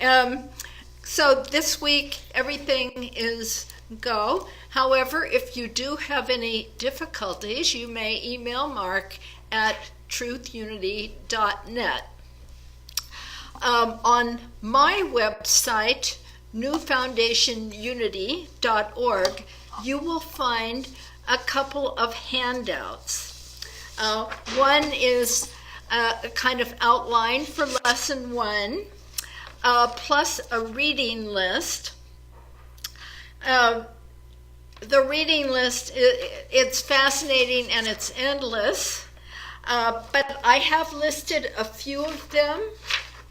So this week, everything is go. However, if you do have any difficulties, you may email Mark at truthunity.net. On my website, newfoundationunity.org, you will find a couple of handouts. One is a kind of outline for lesson 1, plus a reading list. The reading list, it's fascinating and it's endless, but I have listed a few of them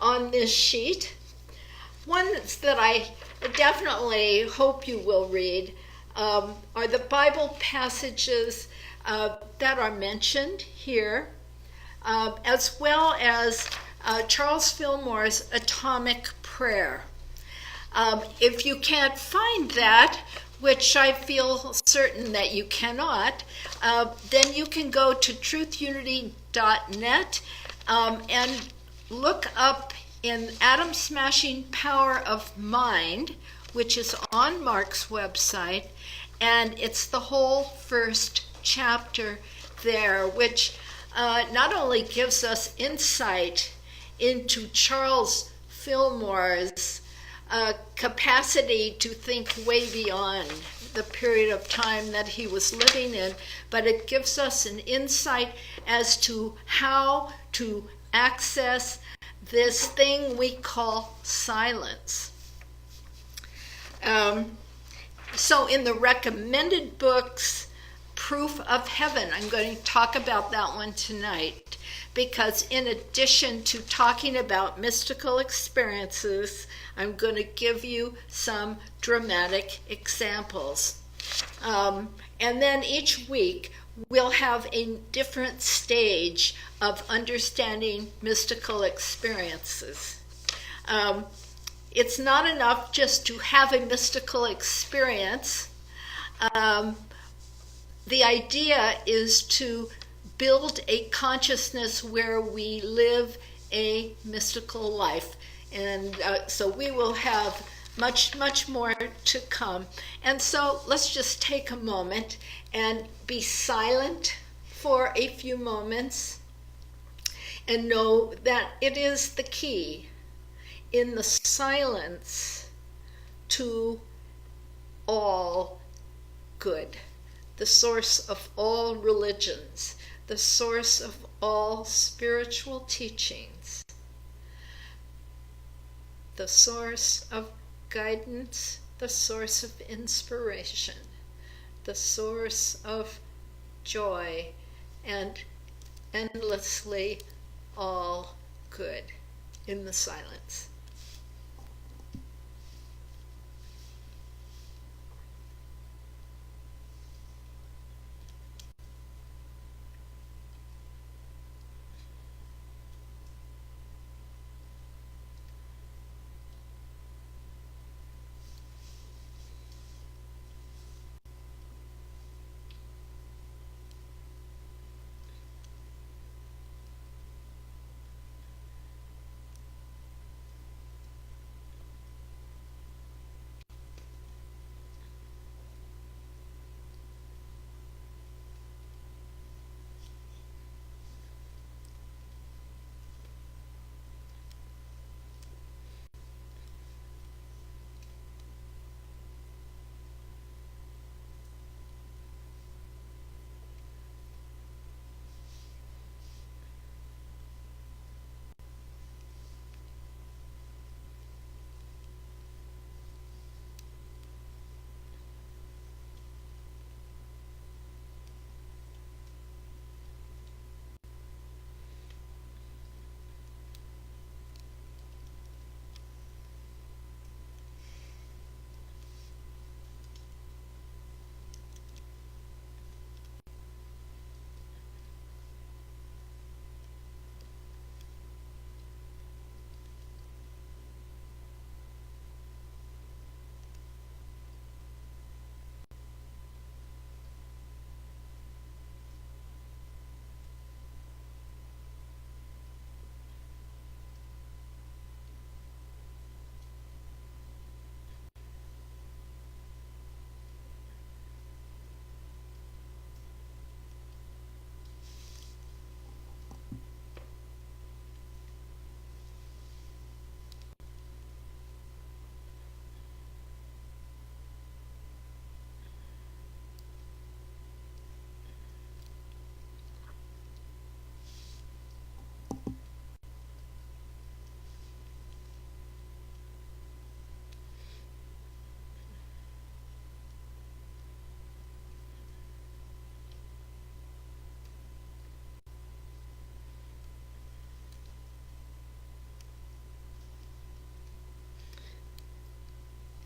on this sheet. Ones that I definitely hope you will read are the Bible passages that are mentioned here, as well as Charles Fillmore's Atomic Prayer. If you can't find that, which I feel certain that you cannot, then you can go to truthunity.net and look up in Atom Smashing Power of Mind, which is on Mark's website, and it's the whole first chapter there, which not only gives us insight into Charles Fillmore's capacity to think way beyond the period of time that he was living in, but it gives us an insight as to how to access this thing we call silence. So in the recommended books, Proof of Heaven, I'm going to talk about that one tonight, because in addition to talking about mystical experiences, I'm going to give you some dramatic examples. And then each week, we'll have a different stage of understanding mystical experiences. It's not enough just to have a mystical experience. The idea is to build a consciousness where we live a mystical life. And so we will have much, much more to come. And so let's just take a moment and be silent for a few moments and know that it is the key in the silence to all good, the source of all religions, the source of all spiritual teachings, the source of guidance, the source of inspiration, the source of joy, and endlessly all good in the silence.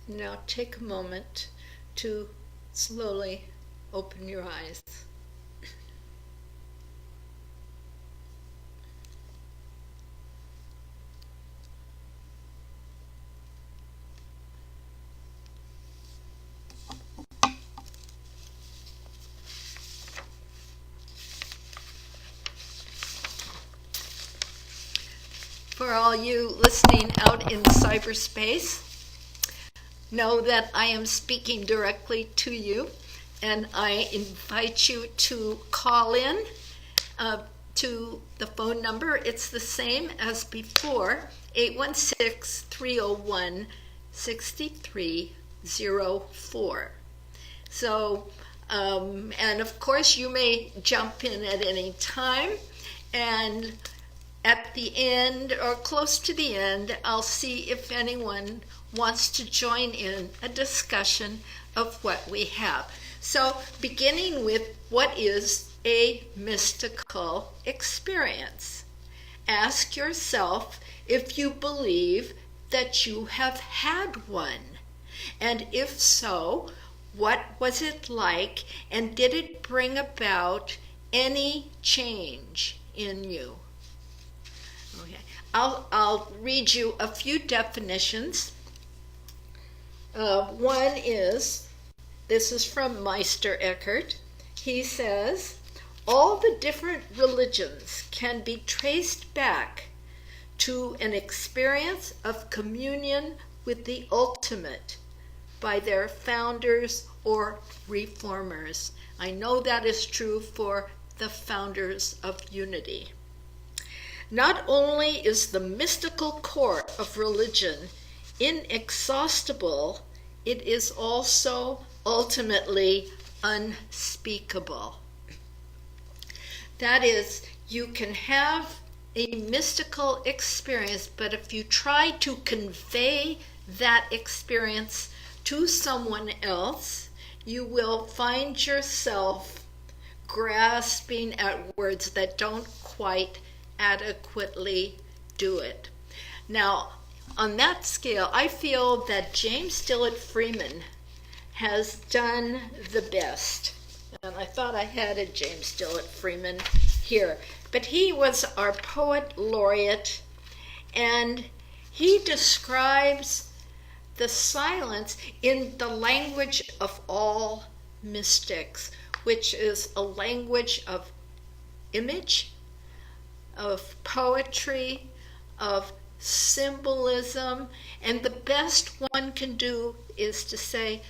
Now take a moment to slowly open your eyes. For all you listening out in cyberspace, know that I am speaking directly to you, and I invite you to call in to the phone number. It's the same as before, 816-301-6304. So, and of course, you may jump in at any time, and at the end or close to the end, I'll see if anyone wants to join in a discussion of what we have. So, beginning with what is a mystical experience? Ask yourself if you believe that you have had one. And if so, what was it like, and did it bring about any change in you? Okay, I'll read you a few definitions. One is, this is from Meister Eckhart. He says, all the different religions can be traced back to an experience of communion with the ultimate by their founders or reformers. I know that is true for the founders of unity. Not only is the mystical core of religion inexhaustible, it is also ultimately unspeakable. That is, you can have a mystical experience, but if you try to convey that experience to someone else, you will find yourself grasping at words that don't quite adequately do it. Now, on that scale, I feel that James Dillard Freeman has done the best. And I thought I had a James Dillard Freeman here. But he was our poet laureate, and he describes the silence in the language of all mystics, which is a language of image, of poetry, of symbolism, and the best one can do is to say,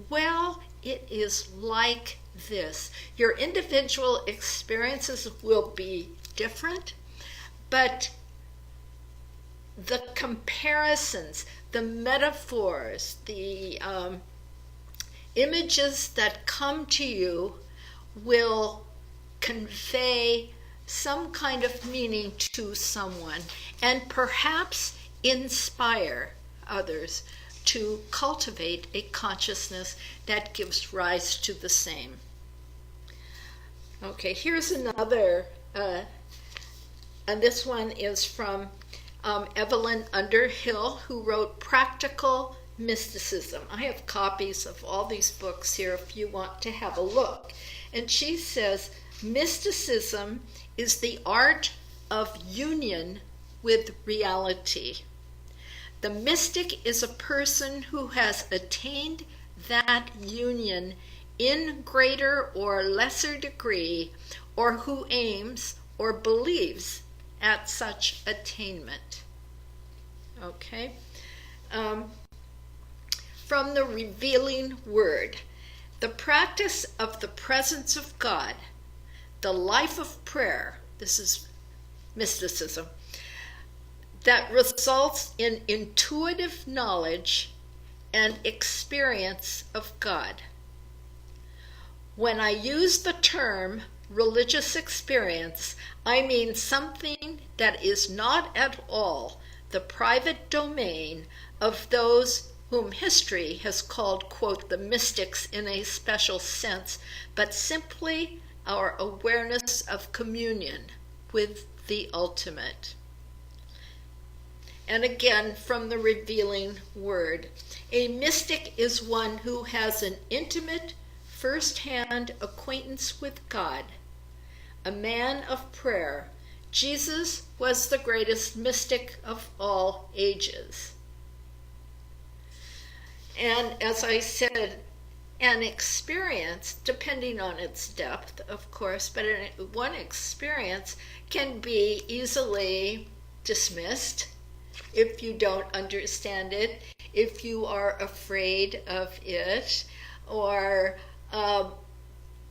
well, it is like this. Your individual experiences will be different, but the comparisons, the metaphors, the images that come to you will convey some kind of meaning to someone, and perhaps inspire others to cultivate a consciousness that gives rise to the same. Okay, here's another, and this one is from Evelyn Underhill, who wrote Practical Mysticism. I have copies of all these books here if you want to have a look. And she says, mysticism is the art of union with reality. The mystic is a person who has attained that union in greater or lesser degree, or who aims or believes at such attainment. Okay? From the Revealing Word, the practice of the presence of God, the life of prayer, this is mysticism, that results in intuitive knowledge and experience of God. When I use the term religious experience, I mean something that is not at all the private domain of those whom history has called, quote, the mystics in a special sense, but simply our awareness of communion with the ultimate. And again, from the revealing word. A mystic is one who has an intimate, first-hand acquaintance with God, a man of prayer. Jesus was the greatest mystic of all ages. And as I said, an experience, depending on its depth, of course, but one experience can be easily dismissed if you don't understand it, if you are afraid of it, or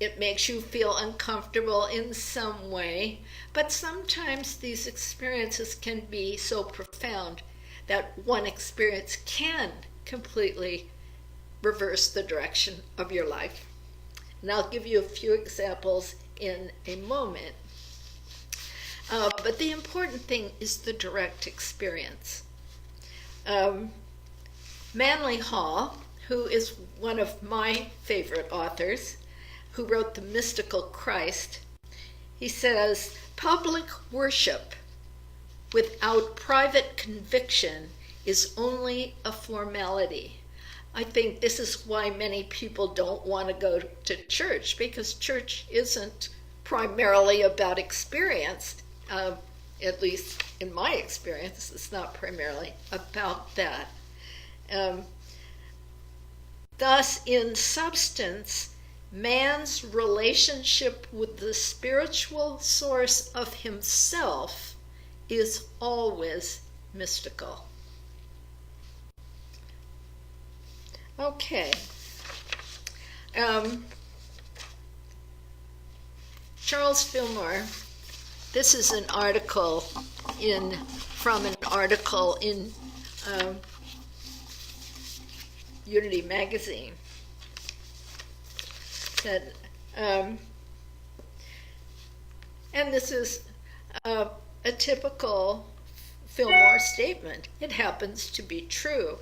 it makes you feel uncomfortable in some way. But sometimes these experiences can be so profound that one experience can completely reverse the direction of your life. And I'll give you a few examples in a moment. But the important thing is the direct experience. Manly Hall, who is one of my favorite authors, who wrote The Mystical Christ, he says, public worship without private conviction is only a formality. I think this is why many people don't want to go to church, because church isn't primarily about experience. At least in my experience, it's not primarily about that. Thus, in substance, man's relationship with the spiritual source of himself is always mystical. Okay. Charles Fillmore, this is an article from an article in Unity magazine. That, and this is a typical Fillmore statement. It happens to be true.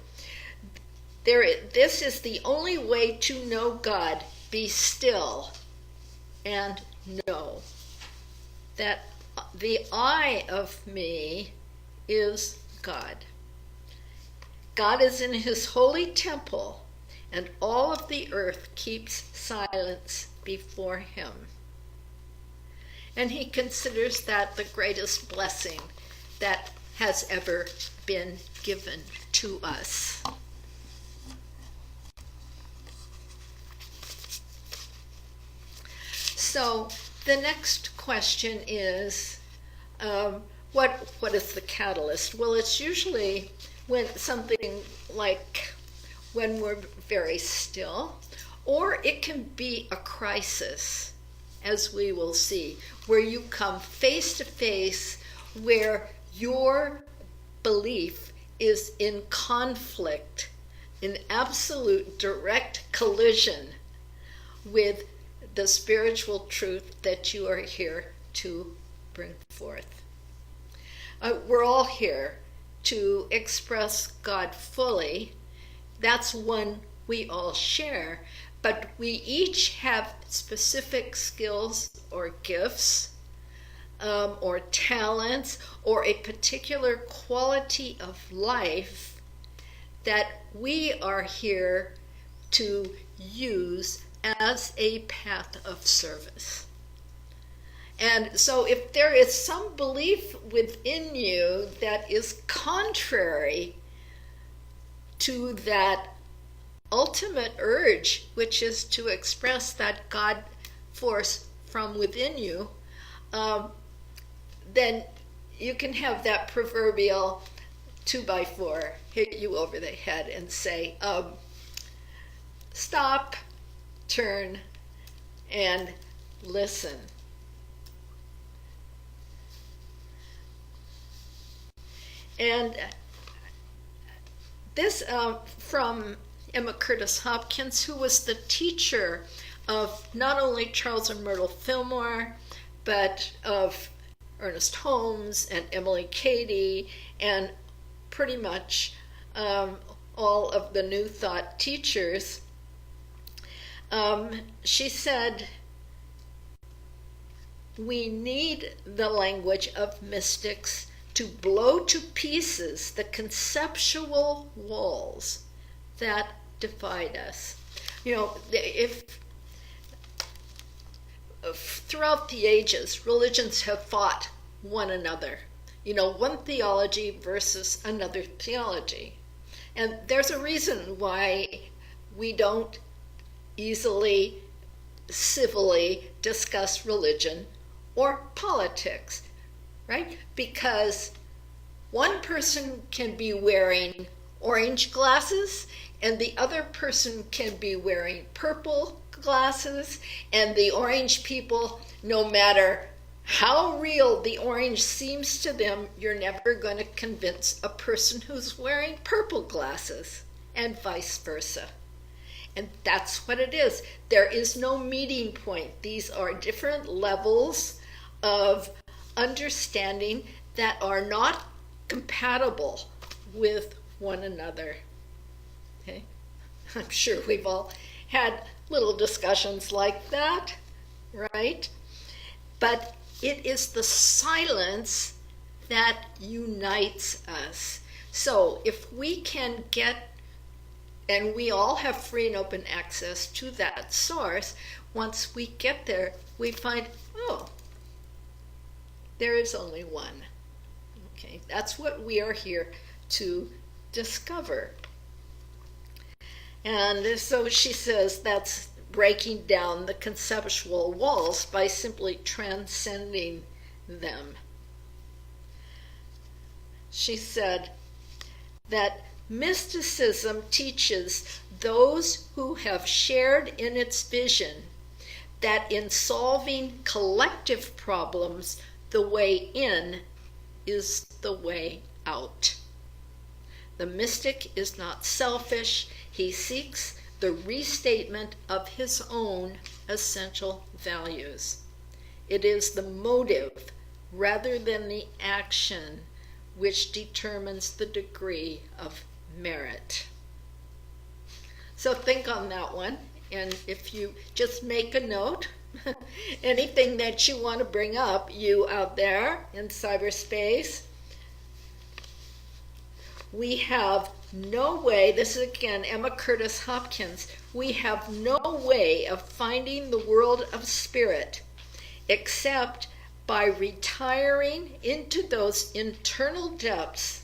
This is the only way to know God. Be still and know that the I of me is God. God is in his holy temple, and all of the earth keeps silence before him. And he considers that the greatest blessing that has ever been given to us. So the next question is, what is the catalyst? Well, it's usually when something like when we're very still, or it can be a crisis, as we will see, where you come face to face where your belief is in conflict, in absolute direct collision with the spiritual truth that you are here to bring forth. We're all here to express God fully. That's one we all share, but we each have specific skills or gifts or talents or a particular quality of life that we are here to use as a path of service. And so if there is some belief within you that is contrary to that ultimate urge, which is to express that God force from within you, then you can have that proverbial 2x4 hit you over the head and say, stop, turn, and listen. And this from Emma Curtis Hopkins, who was the teacher of not only Charles and Myrtle Fillmore, but of Ernest Holmes and Emily Cady, and pretty much all of the New Thought teachers. She said, we need the language of mystics to blow to pieces the conceptual walls that divide us. You know, if throughout the ages, religions have fought one another. You know, one theology versus another theology. And there's a reason why we don't easily, civilly discuss religion or politics, right? Because one person can be wearing orange glasses and the other person can be wearing purple glasses, and the orange people, no matter how real the orange seems to them, you're never going to convince a person who's wearing purple glasses, and vice versa. And that's what it is. There is no meeting point. These are different levels of understanding that are not compatible with one another. Okay? I'm sure we've all had little discussions like that, right? But it is the silence that unites us. So if we can get, and we all have free and open access to that source, once we get there, we find, oh, there is only one. Okay, that's what we are here to discover. And so she says that's breaking down the conceptual walls by simply transcending them. She said that mysticism teaches those who have shared in its vision that in solving collective problems, the way in is the way out. The mystic is not selfish. He seeks the restatement of his own essential values. It is the motive rather than the action which determines the degree of merit. So think on that one, and if you just make a note, anything that you want to bring up, you out there in cyberspace, we have no way, this is again Emma Curtis Hopkins, we have no way of finding the world of spirit except by retiring into those internal depths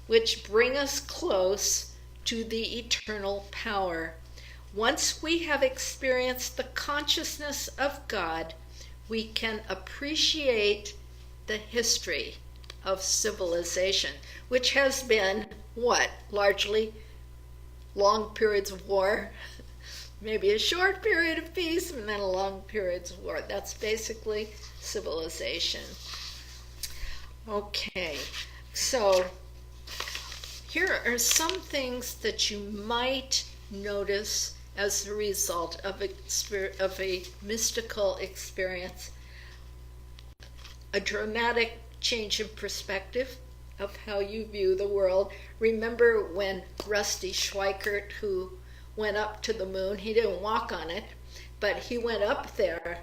which bring us close to the eternal power. Once we have experienced the consciousness of God, we can appreciate the history of civilization, which has been what? Largely long periods of war, maybe a short period of peace, and then a long periods of war. That's basically civilization. Okay, so here are some things that you might notice as a result of a mystical experience. A dramatic change in perspective of how you view the world. Remember when Rusty Schweikert, who went up to the moon, he didn't walk on it, but he went up there,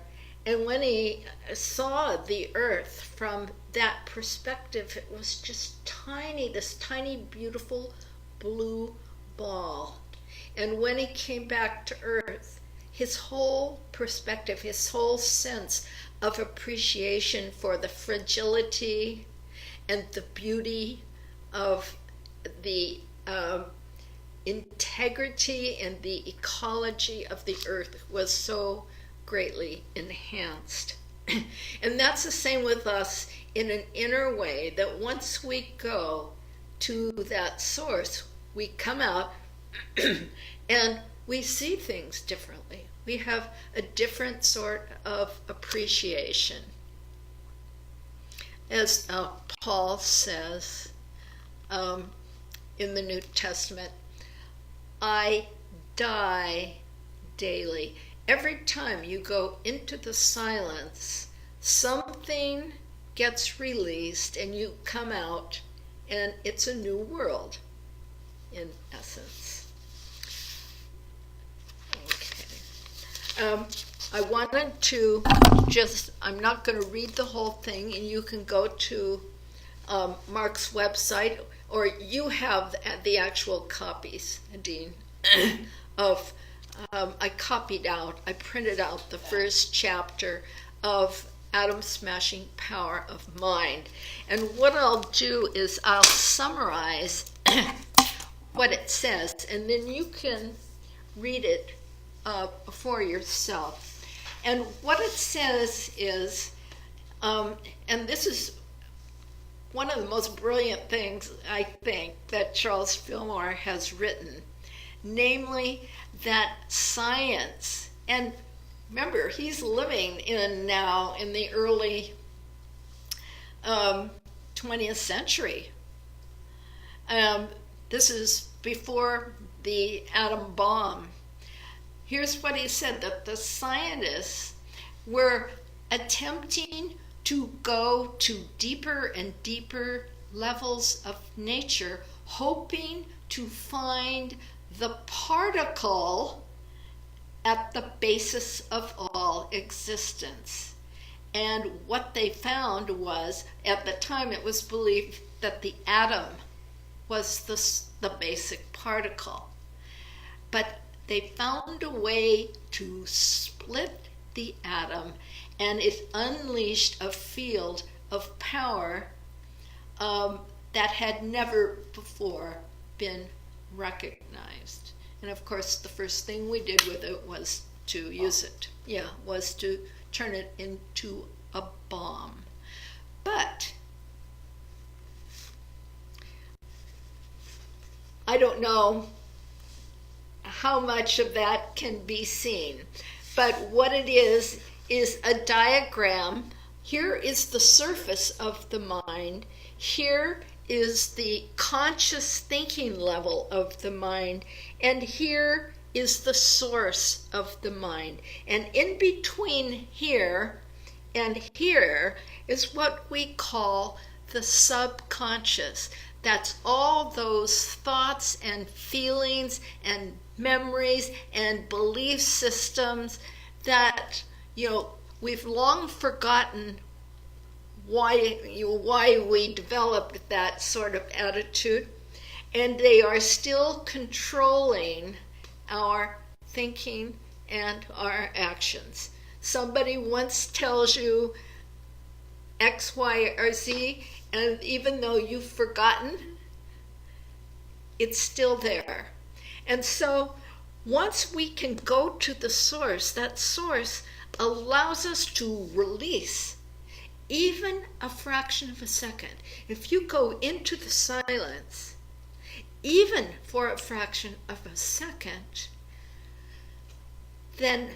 and when he saw the Earth from that perspective, it was just tiny, this tiny, beautiful blue ball. And when he came back to Earth, his whole perspective, his whole sense of appreciation for the fragility and the beauty of the integrity and the ecology of the Earth was so greatly enhanced. And that's the same with us in an inner way, that once we go to that source, we come out and we see things differently. We have a different sort of appreciation. As Paul says in the New Testament, I die daily. Every time you go into the silence, something gets released and you come out, and it's a new world, in essence. Okay. I wanted to I'm not going to read the whole thing, and you can go to Mark's website, or you have the actual copies, Dean, of, I printed out the first chapter of Atom Smashing Power of Mind. And what I'll do is I'll summarize what it says, and then you can read it for yourself. And what it says is, and this is one of the most brilliant things, I think, that Charles Fillmore has written, namely that science, and remember, he's living now in the early 20th century. This is before the atom bomb. Here's what he said, that the scientists were attempting to go to deeper and deeper levels of nature, hoping to find the particle at the basis of all existence. And what they found was, at the time it was believed that the atom was the basic particle. But they found a way to split the atom, and it unleashed a field of power that had never before been recognized. And of course, the first thing we did with it was to use it. Yeah, was to turn it into a bomb. But I don't know how much of that can be seen. But what it is a diagram. Here is the surface of the mind. Here is the conscious thinking level of the mind. And here is the source of the mind. And in between here and here is what we call the subconscious. That's all those thoughts and feelings and memories and belief systems that, we've long forgotten why we developed that sort of attitude, and they are still controlling our thinking and our actions. Somebody once tells you X, Y, or Z, and even though you've forgotten, it's still there. And so once we can go to the source, that source allows us to release even a fraction of a second. If you go into the silence, even for a fraction of a second, then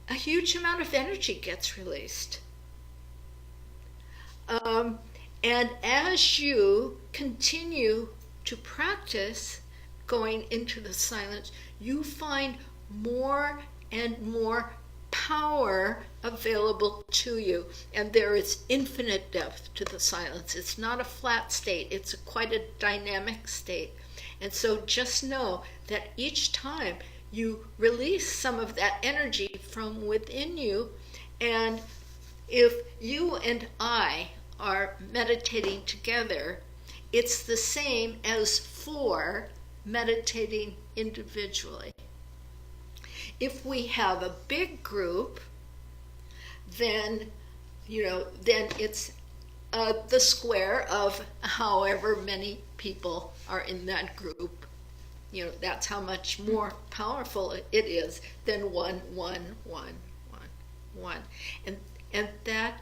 a huge amount of energy gets released. And as you continue to practice going into the silence, you find more and more power available to you. And there is infinite depth to the silence. It's not a flat state. It's quite a dynamic state. And so just know that each time you release some of that energy from within you, and if you and I are meditating together, it's the same as four meditating individually. If we have a big group, then it's the square of however many people are in that group. That's how much more powerful it is than one. And that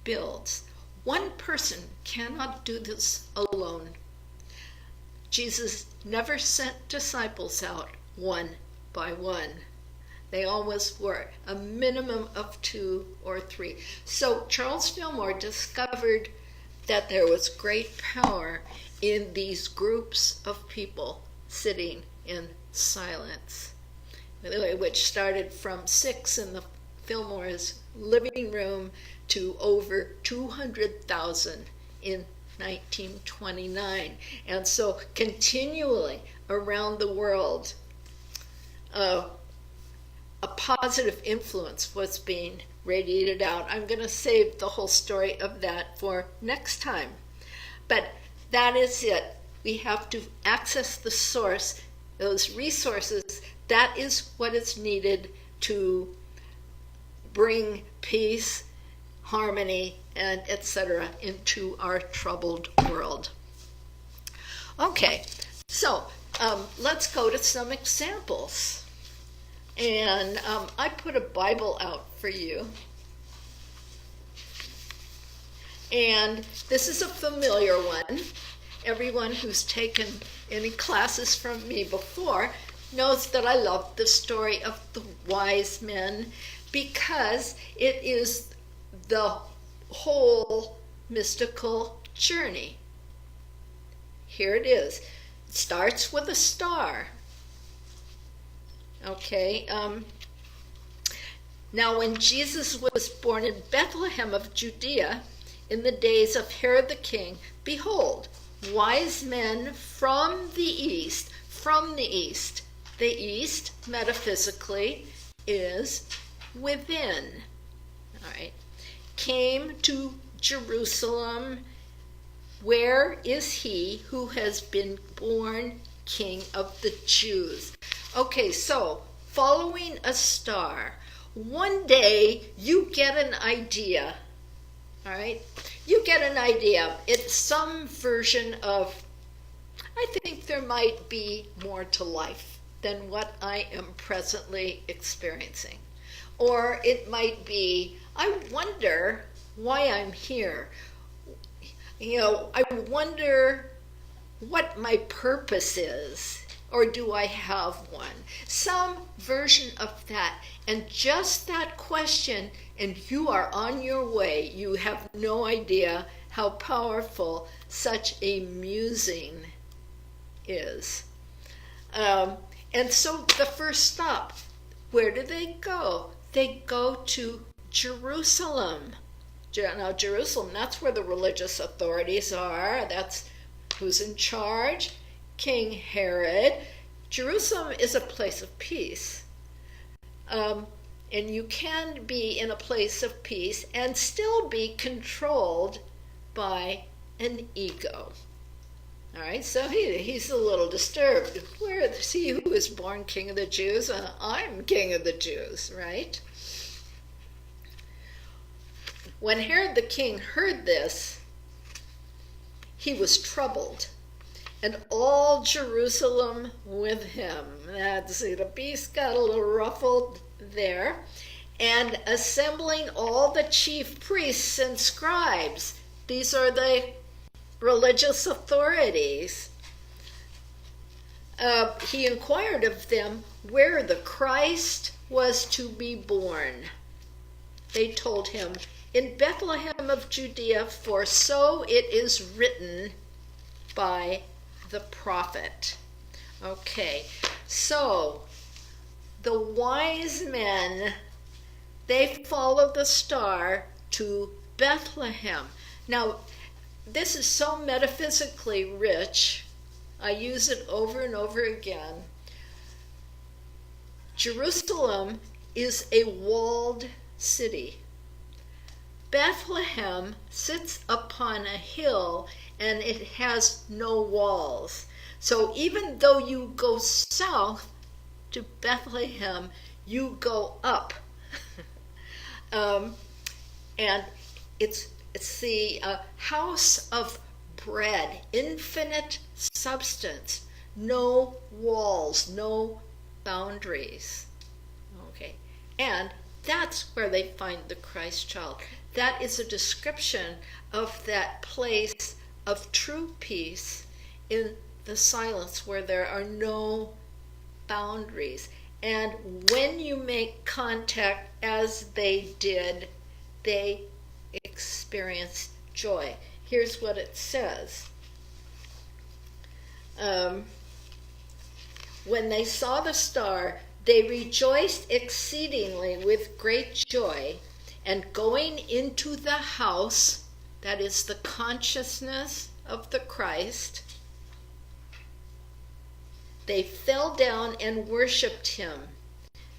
builds. One person cannot do this alone. Jesus never sent disciples out one by one. They always were a minimum of 2 or 3. So Charles Fillmore discovered that there was great power in these groups of people sitting in silence, which started from 6 in the Fillmore's living room to over 200,000 in 1929. And so continually around the world, a positive influence was being radiated out. I'm going to save the whole story of that for next time. But that is it. We have to access the source, those resources. That is what is needed to bring peace, harmony, and etc. into our troubled world. Okay, so let's go to some examples. And I put a Bible out for you. And this is a familiar one. Everyone who's taken any classes from me before knows that I love the story of the wise men because it is the whole mystical journey. Here it is. It starts with a star. Okay. Now, when Jesus was born in Bethlehem of Judea, in the days of Herod the king, behold, wise men from the east, the east, metaphysically, is within, all right, came to Jerusalem. Where is he who has been born King of the Jews? Okay, so following a star, one day you get an idea, all right? You get an idea. It's some version of, I think there might be more to life than what I am presently experiencing. Or it might be, I wonder why I'm here. You know, I wonder what my purpose is, or do I have one? Some version of that. And just that question, and you are on your way. You have no idea how powerful such a musing is. And so the first stop, where do they go? They go to Jerusalem. Now, Jerusalem, that's where the religious authorities are. That's who's in charge, King Herod. Jerusalem is a place of peace. And you can be in a place of peace and still be controlled by an ego. All right, so he's a little disturbed. Where is he who is born King of the Jews? I'm King of the Jews, right? When Herod the king heard this, he was troubled, and all Jerusalem with him. See, the beast got a little ruffled there. And assembling all the chief priests and scribes, these are the religious authorities, he inquired of them where the Christ was to be born. They told him, in Bethlehem of Judea, for so it is written by the prophet. Okay, so the wise men, they follow the star to Bethlehem. Now, this is so metaphysically rich. I use it over and over again. Jerusalem is a walled city. Bethlehem sits upon a hill and it has no walls. So even though you go south to Bethlehem, you go up. And it's the house of bread, infinite substance, no walls, no boundaries. Okay, and that's where they find the Christ child. That is a description of that place of true peace in the silence where there are no boundaries. And when you make contact, as they did, they experience joy. Here's what it says. When they saw the star, they rejoiced exceedingly with great joy, and going into the house, that is the consciousness of the Christ, they fell down and worshipped him.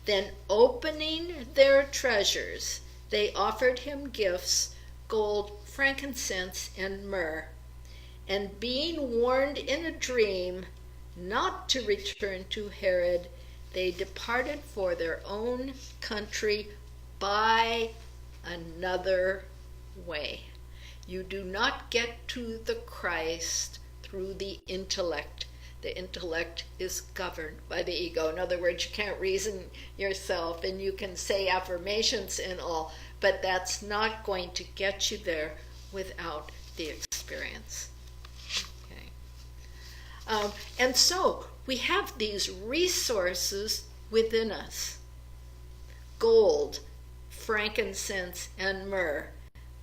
Then opening their treasures, they offered him gifts, gold, frankincense, and myrrh. And being warned in a dream not to return to Herod, they departed for their own country by another way. You do not get to the Christ through the intellect. The intellect is governed by the ego. In other words, you can't reason yourself, and you can say affirmations and all, but that's not going to get you there without the experience. Okay. And so we have these resources within us: gold, frankincense, and myrrh,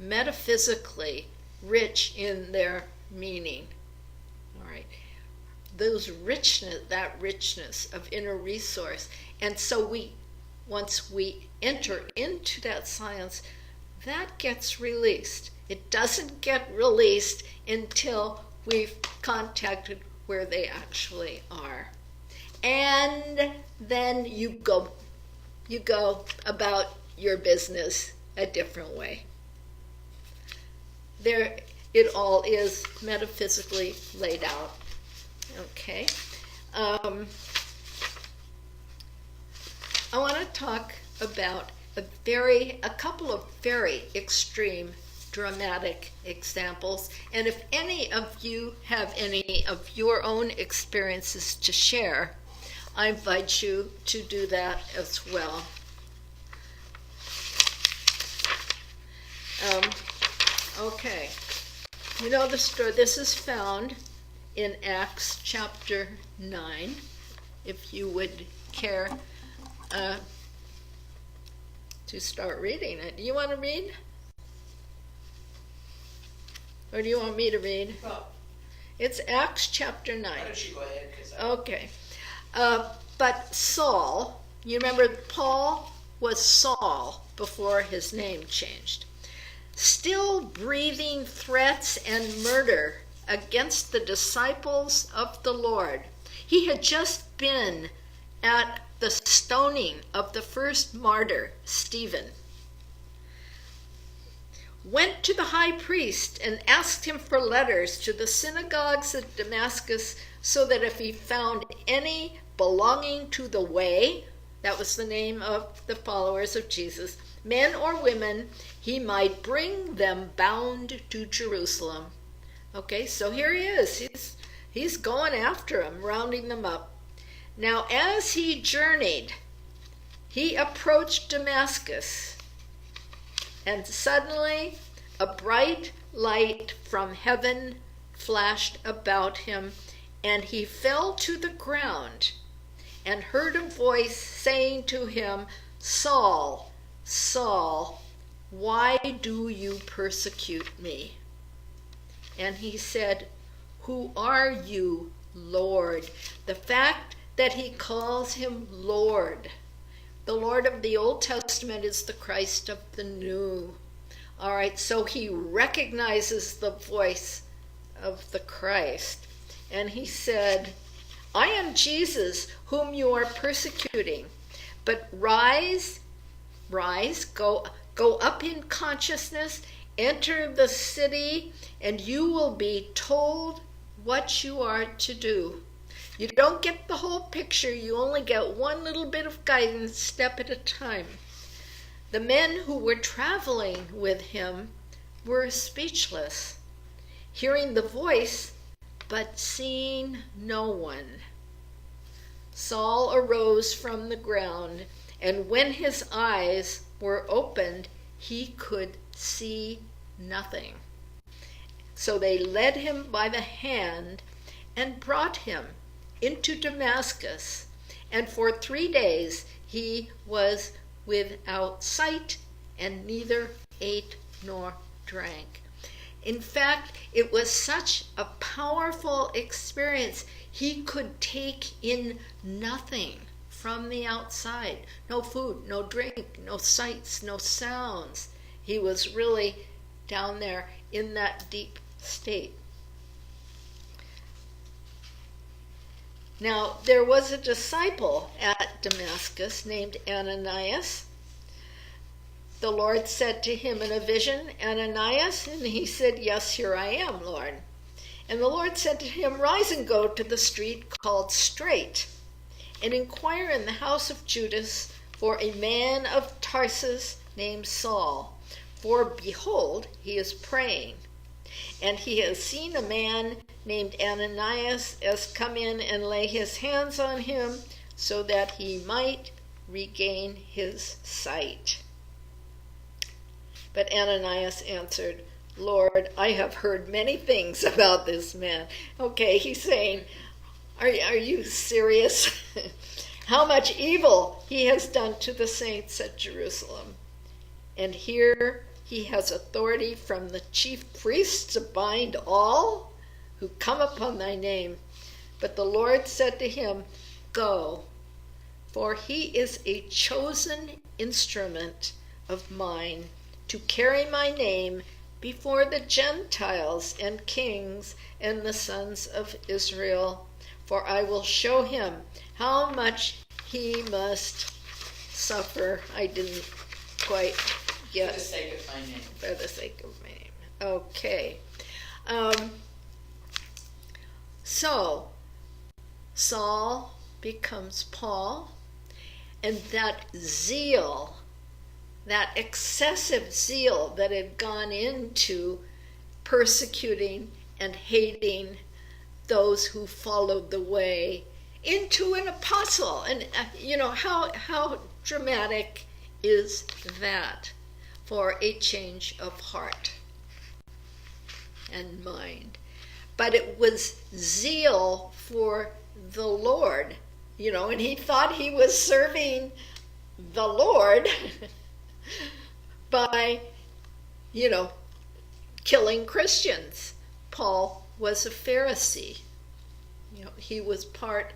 metaphysically rich in their meaning. All right. That richness of inner resource. And so once we enter into that science, that gets released. It doesn't get released until we've contacted where they actually are. And then you go about your business a different way. There, it all is metaphysically laid out. Okay. I want to talk about a couple of very extreme dramatic examples, and if any of you have any of your own experiences to share, I invite you to do that as well. Okay. You know the story. This is found in Acts chapter 9, if you would care to start reading it. Do you want to read? Or do you want me to read? Well, it's Acts chapter 9. why don't you go ahead? Okay. But Saul, you remember Paul was Saul before his name changed, still breathing threats and murder against the disciples of the Lord. He had just been at the stoning of the first martyr, Stephen. Went to the high priest and asked him for letters to the synagogues at Damascus, so that if he found any belonging to the way, that was the name of the followers of Jesus, men or women, he might bring them bound to Jerusalem. Okay, so here he is. He's going after them, rounding them up. Now, as he journeyed, he approached Damascus, and suddenly a bright light from heaven flashed about him, and he fell to the ground and heard a voice saying to him, "Saul, Saul, why do you persecute me?" And he said, "Who are you, Lord?" The fact that he calls him Lord. The Lord of the Old Testament is the Christ of the New. All right, so he recognizes the voice of the Christ. And he said, "I am Jesus, whom you are persecuting. But rise, go up in consciousness, enter the city, and you will be told what you are to do." You don't get the whole picture. You only get one little bit of guidance, step at a time. The men who were traveling with him were speechless, hearing the voice, but seeing no one. Saul arose from the ground, and when his eyes were opened, he could see nothing. So they led him by the hand and brought him into Damascus, and for 3 days he was without sight and neither ate nor drank. In fact, it was such a powerful experience. He could take in nothing from the outside. No food, no drink, no sights, no sounds. He was really down there in that deep state. Now, there was a disciple at Damascus named Ananias. The Lord said to him in a vision, "Ananias?" And he said, "Yes, here I am, Lord." And the Lord said to him, "Rise and go to the street called Straight, and inquire in the house of Judas for a man of Tarsus named Saul. For behold, he is praying. And he has seen a man named Ananias as come in and lay his hands on him so that he might regain his sight." But Ananias answered, "Lord, I have heard many things about this man." Okay, he's saying, are you serious? How much evil he has done to the saints at Jerusalem. And here he has authority from the chief priests to bind all who come upon thy name. But the Lord said to him, "Go, for he is a chosen instrument of mine to carry my name before the Gentiles and kings and the sons of Israel. For I will show him how much he must suffer." I didn't quite get. For the sake of my name. For the sake of my name. Okay. So, Saul becomes Paul, and that zeal, that excessive zeal that had gone into persecuting and hating those who followed the way, into an apostle. And how dramatic is that for a change of heart and mind? But it was zeal for the Lord, and he thought he was serving the Lord by, killing Christians. Paul was a Pharisee. He was part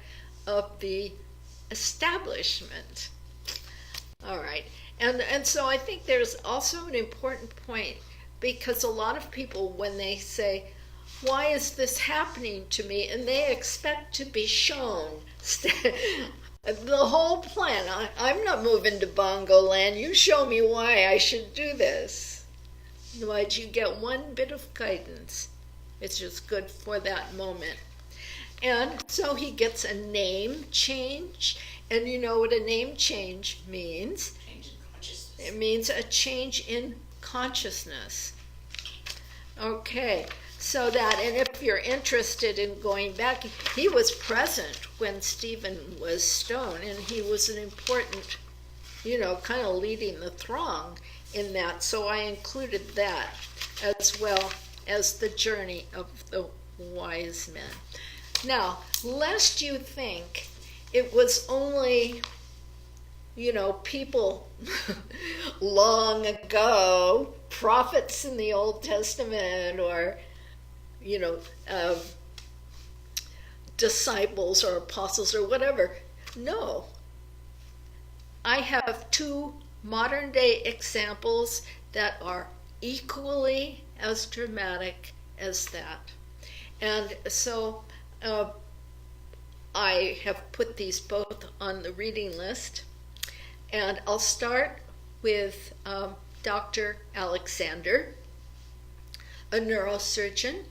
of the establishment. All right. And so I think there's also an important point, because a lot of people, when they say, "Why is this happening to me?" and they expect to be shown the whole plan. I'm not moving to Bongo Land. You show me why I should do this. Otherwise, you get one bit of guidance. It's just good for that moment. And so he gets a name change. And you know what a name change means? Change in consciousness. It means a change in consciousness. Okay, so that, and if you're interested in going back, he was present when Stephen was stoned, and he was an important, kind of leading the throng in that. So I included that, as well as the journey of the wise men. Now, lest you think it was only, people long ago, prophets in the Old Testament, or, disciples or apostles or whatever. No. I have two modern day examples that are equally as dramatic as that. And so I have put these both on the reading list. And I'll start with Dr. Alexander, a neurosurgeon.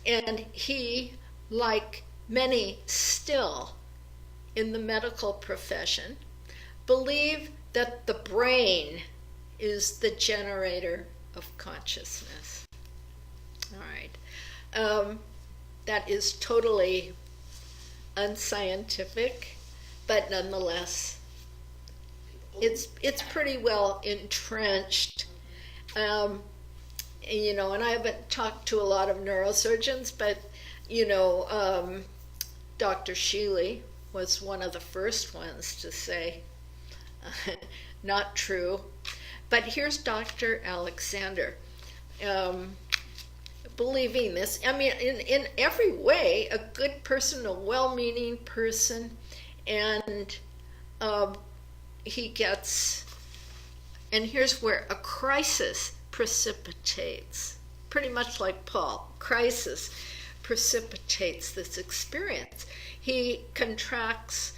And he, like many still in the medical profession, believe that the brain is the generator of consciousness. All right. That is totally unscientific, but nonetheless, it's pretty well entrenched. And I haven't talked to a lot of neurosurgeons, but Dr. Sheely was one of the first ones to say, not true. But here's Dr. Alexander, believing this. I mean, in every way, a good person, a well-meaning person, and he gets, and here's where a crisis precipitates, pretty much like Paul, crisis precipitates this experience. He contracts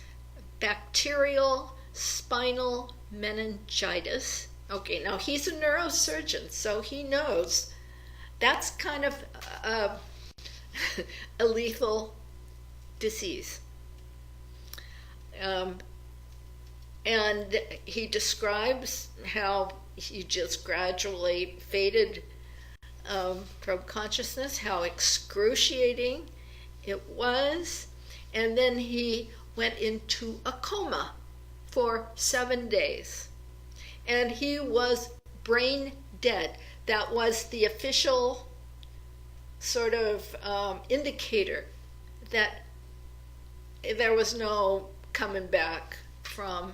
bacterial spinal meningitis. Okay, now he's a neurosurgeon, so he knows that's kind of a lethal disease. And he describes how he just gradually faded from consciousness, how excruciating it was. And then he went into a coma for 7 days. And he was brain dead. That was the official sort of indicator that there was no coming back from,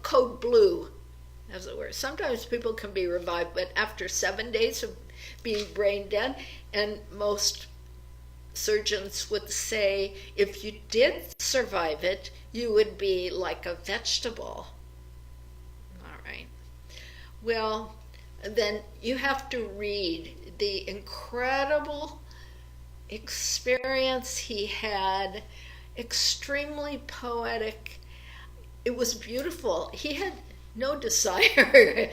code blue, as it were. Sometimes people can be revived, but after 7 days of being brain dead, and most surgeons would say if you did survive it, you would be like a vegetable. All right. Well, then you have to read the incredible experience he had, extremely poetic. It was beautiful. He had no desire.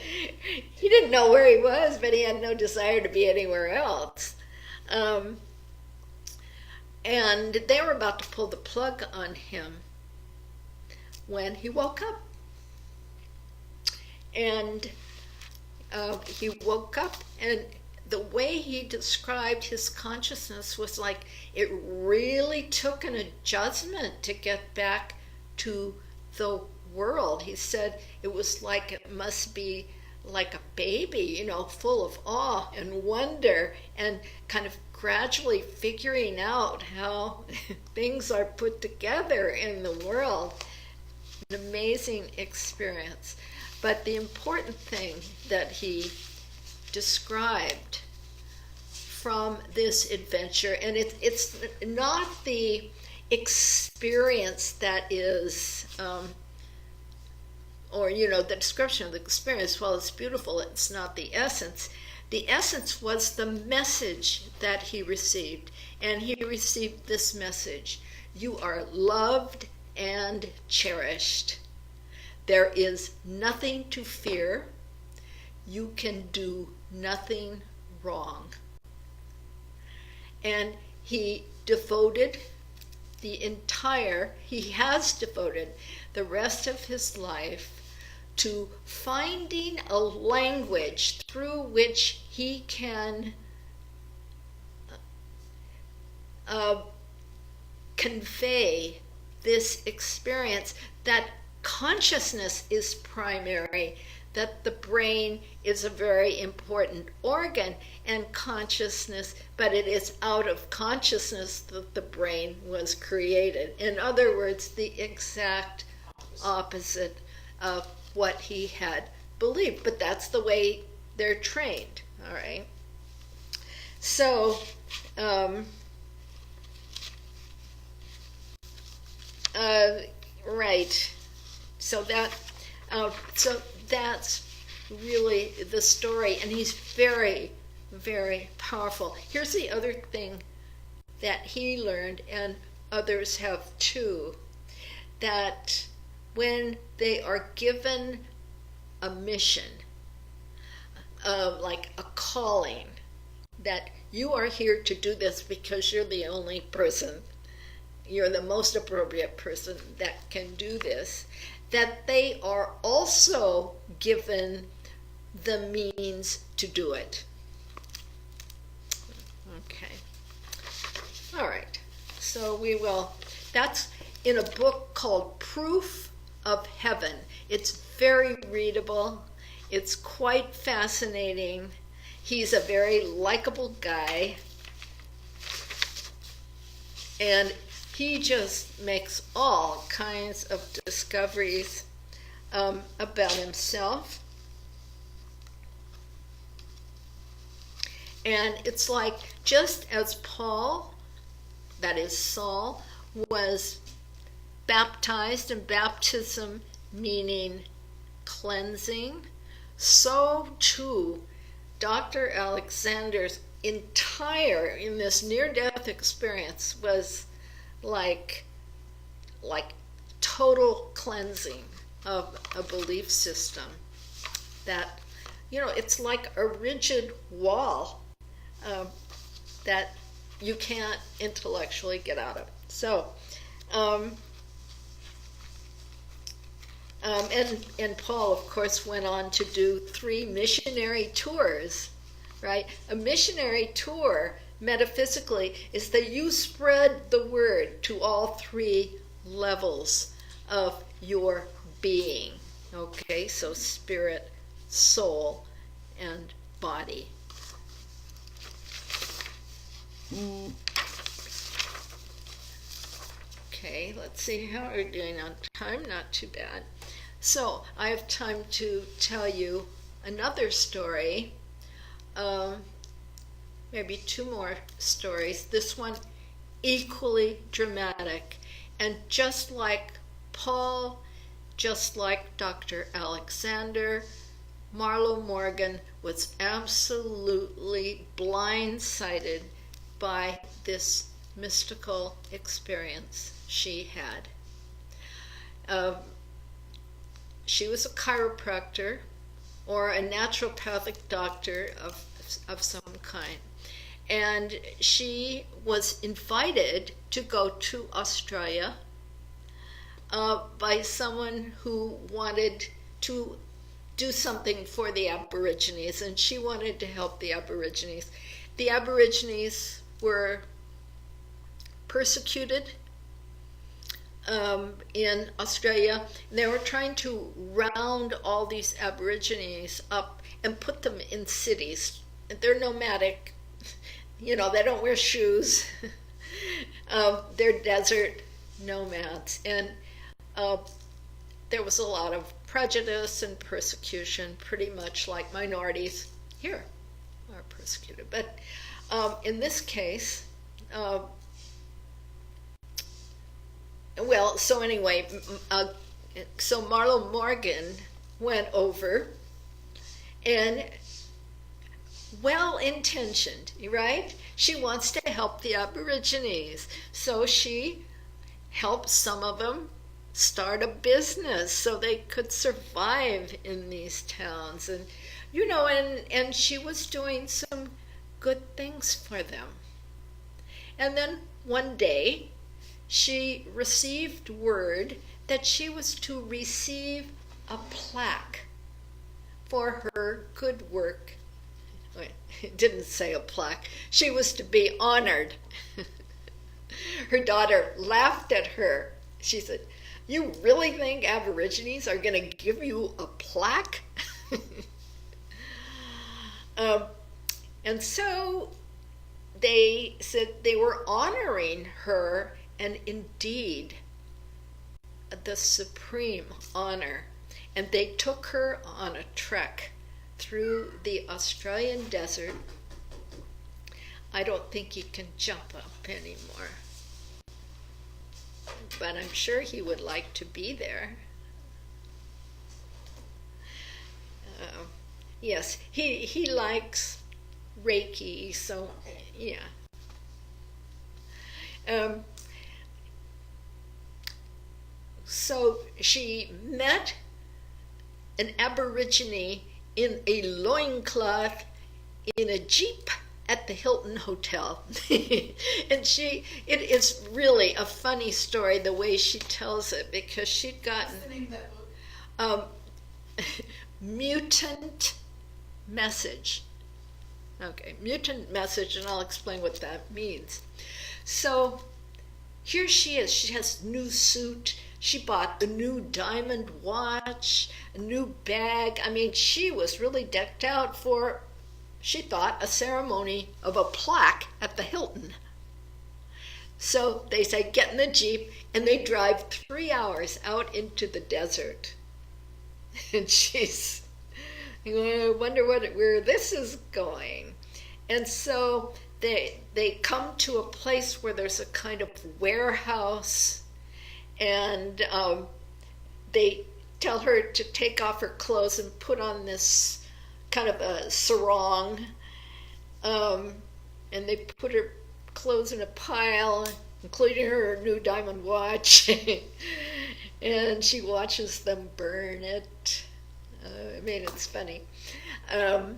He didn't know where he was, but he had no desire to be anywhere else. And they were about to pull the plug on him when he woke up. And he woke up, and the way he described his consciousness was like it really took an adjustment to get back to the world. He said it was like it must be like a baby, full of awe and wonder, and kind of gradually figuring out how things are put together in the world. An amazing experience. But the important thing that he described from this adventure, and it's not the experience that is, the description of the experience, while it's beautiful, it's not the essence. The essence was the message that he received, and he received this message: you are loved and cherished. There is nothing to fear. You can do nothing wrong. And he has devoted the rest of his life to finding a language through which he can convey this experience that consciousness is primary, that the brain is a very important organ and consciousness, but it is out of consciousness that the brain was created. In other words, the exact opposite of what he had believed, but that's the way they're trained. All right. So, right. So that's really the story, and he's very, very powerful. Here's the other thing that he learned, and others have too, that when they are given a mission, like a calling, that you are here to do this because you're the only person, you're the most appropriate person that can do this, that they are also given the means to do it. Okay. All right. So that's in a book called Proof of Heaven. It's very readable. It's quite fascinating. He's a very likable guy. And he just makes all kinds of discoveries about himself. And it's like, just as Paul, that is Saul, was baptized, and baptism meaning cleansing, so too Dr. Alexander's entire, in this near-death experience, was like total cleansing of a belief system that it's like a rigid wall that you can't intellectually get out of. So, and Paul, of course, went on to do 3 missionary tours, right? A missionary tour, metaphysically, is that you spread the word to all 3 levels of your being. Okay, so spirit, soul, and body. Okay, let's see how we're doing on time. Not too bad. So I have time to tell you another story. Maybe 2 more stories. This one equally dramatic. And just like Paul, just like Dr. Alexander, Marlo Morgan was absolutely blindsided by this mystical experience she had. She was a chiropractor or a naturopathic doctor of some kind. And she was invited to go to Australia by someone who wanted to do something for the Aborigines, and she wanted to help the Aborigines. The Aborigines were persecuted in Australia. They were trying to round all these Aborigines up and put them in cities. They're nomadic, they don't wear shoes. They're desert nomads. And there was a lot of prejudice and persecution, pretty much like minorities here are persecuted. But in this case, so anyway, so Marlo Morgan went over, and well-intentioned, right? She wants to help the Aborigines. So she helped some of them start a business so they could survive in these towns. And, and she was doing some good things for them. And then one day, she received word that she was to receive a plaque for her good work. It didn't say a plaque. She was to be honored. Her daughter laughed at her. She said, "You really think Aborigines are going to give you a plaque?" And so they said they were honoring her, and indeed, the supreme honor. And they took her on a trek through the Australian desert. I don't think he can jump up anymore, but I'm sure he would like to be there. Yes, he likes Reiki, so yeah. So she met an Aborigine in a loincloth in a Jeep at the Hilton Hotel. And it is really a funny story the way she tells it, because she'd gotten What's the name of that book? Mutant Message. Okay, Mutant Message, and I'll explain what that means. So here she is. She has a new suit. She bought a new diamond watch, a new bag. I mean, she was really decked out for, she thought, a ceremony of a plaque at the Hilton. So they say, get in the Jeep, and they drive 3 hours out into the desert. And she's, I wonder where this is going. And so they come to a place where there's a kind of warehouse, and they tell her to take off her clothes and put on this kind of a sarong, and they put her clothes in a pile, including her new diamond watch, and she watches them burn it. I mean, it's funny. um,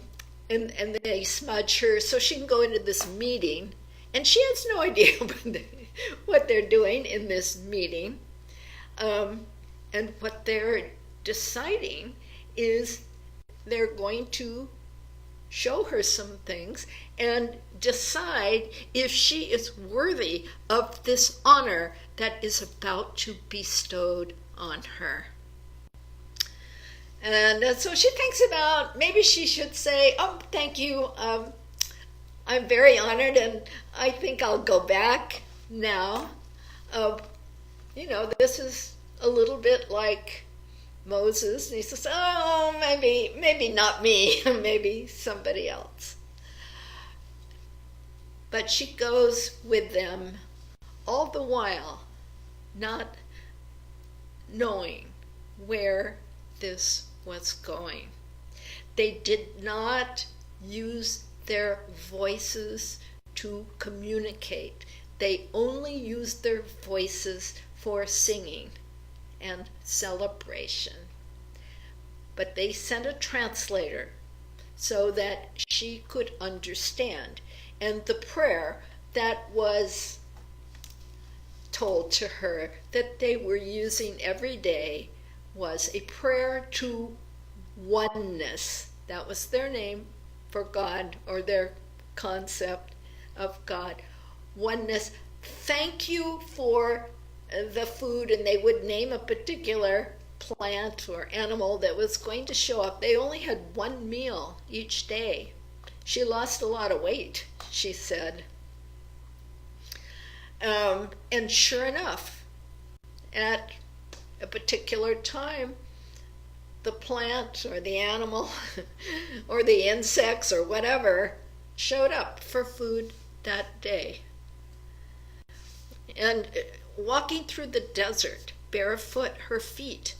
and they smudge her so she can go into this meeting, and she has no idea what they're doing in this meeting. And what they're deciding is they're going to show her some things and decide if she is worthy of this honor that is about to be bestowed on her. And so she thinks about, maybe she should say, oh, thank you, I'm very honored, and I think I'll go back now. This is a little bit like Moses, and he says, oh, maybe not me, maybe somebody else. But she goes with them all the while, not knowing where this was going. They did not use their voices to communicate. They only used their voices for singing and celebration. But they sent a translator so that she could understand. And the prayer that was told to her that they were using every day was a prayer to oneness. That was their name for God, or their concept of God. Oneness. Thank you for the food, and they would name a particular plant or animal that was going to show up. They only had one meal each day. She lost a lot of weight, she said. And sure enough, at a particular time, the plant or the animal or the insects or whatever showed up for food that day. And walking through the desert barefoot, her feet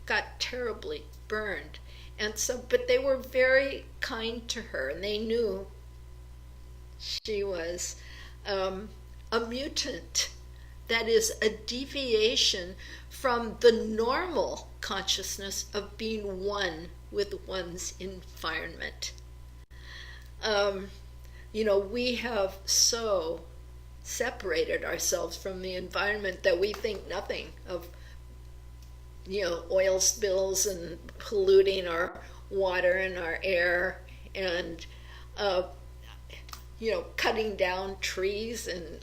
got terribly burned. And so, but they were very kind to her, and they knew she was a mutant. That is a deviation from the normal consciousness of being one with one's environment. We have so separated ourselves from the environment that we think nothing of, oil spills and polluting our water and our air, and, cutting down trees and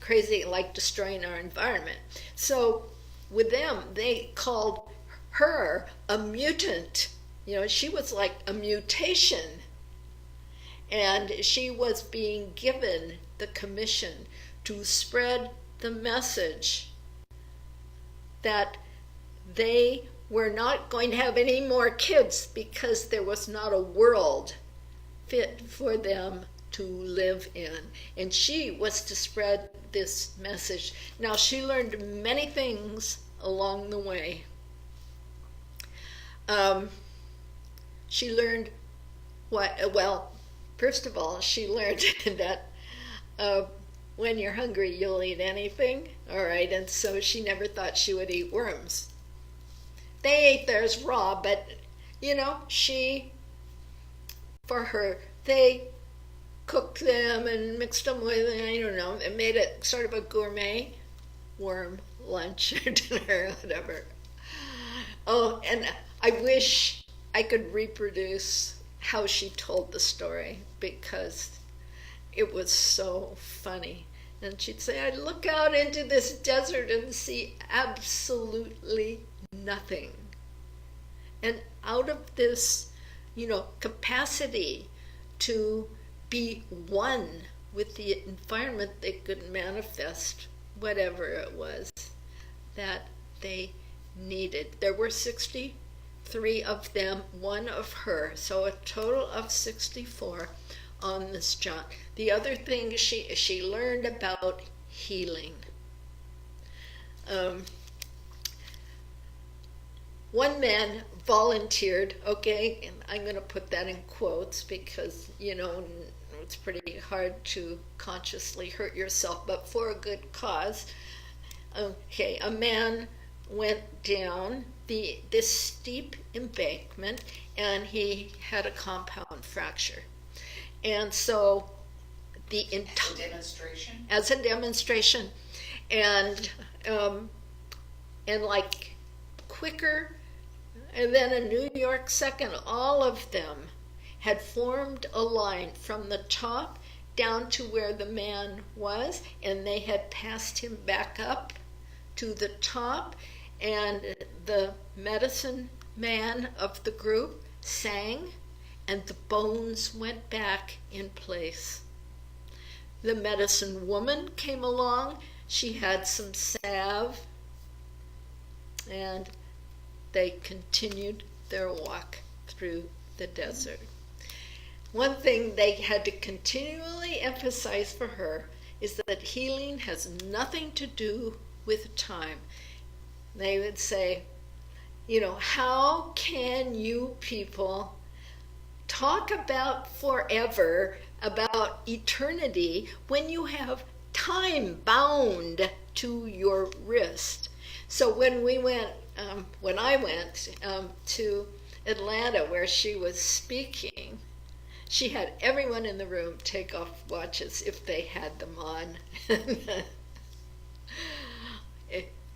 crazy, like destroying our environment. So with them, they called her a mutant. She was like a mutation. And she was being given the commission to spread the message that they were not going to have any more kids because there was not a world fit for them to live in. And she was to spread this message. Now, she learned many things along the way. She learned first of all, she learned that when you're hungry, you'll eat anything. All right, and so she never thought she would eat worms. They ate theirs raw, but, they cooked them and mixed them with, and made it sort of a gourmet worm lunch or dinner or whatever. Oh, and I wish I could reproduce how she told the story, because it was so funny. And she'd say, I look out into this desert and see absolutely nothing. And out of this, capacity to be one with the environment, they could manifest whatever it was that they needed. There were 63 of them, one of her, so a total of 64 on this jaunt. The other thing she learned about healing. One man volunteered, okay, and I'm going to put that in quotes because, it's pretty hard to consciously hurt yourself, but for a good cause. Okay, a man went down this steep embankment, and he had a compound fracture. And so the entire demonstration. As a demonstration, and like quicker than a New York second, all of them had formed a line from the top down to where the man was, and they had passed him back up to the top, and the medicine man of the group sang, and the bones went back in place. The medicine woman came along. She had some salve, and they continued their walk through the desert. One thing they had to continually emphasize for her is that healing has nothing to do with time. They would say, how can you people talk about forever, about eternity, when you have time bound to your wrist? So when I went to Atlanta, where she was speaking, she had everyone in the room take off watches if they had them on.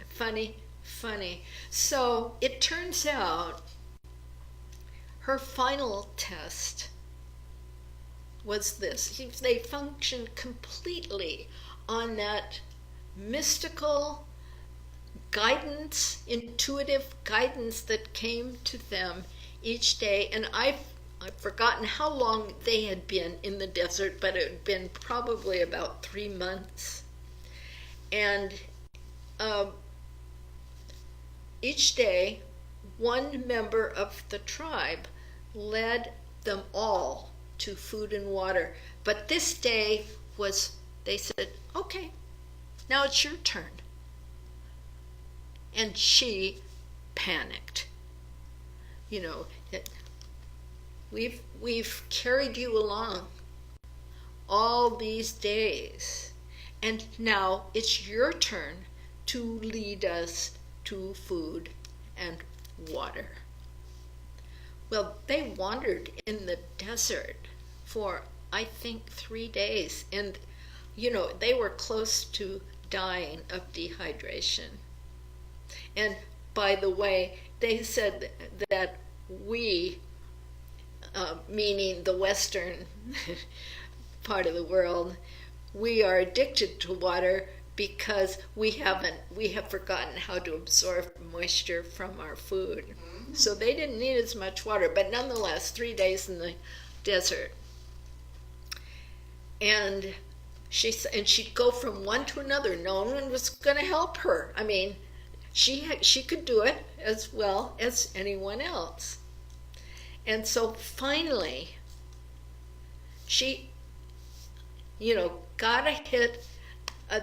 Funny. So it turns out her final test was this. They functioned completely on that mystical guidance, intuitive guidance that came to them each day. And I've forgotten how long they had been in the desert, but it had been probably about 3 months. And each day, one member of the tribe led them all to food and water. But this day they said, okay, now it's your turn. And she panicked. We've carried you along all these days, and now it's your turn to lead us to food and water. Well, they wandered in the desert for, I think, 3 days, and they were close to dying of dehydration. And by the way, they said that we, meaning the Western part of the world, we are addicted to water because we have forgotten how to absorb moisture from our food. So they didn't need as much water, but nonetheless, 3 days in the desert. And she'd go from one to another. No one was going to help her. I mean, she could do it as well as anyone else. And so finally, she, got a hit.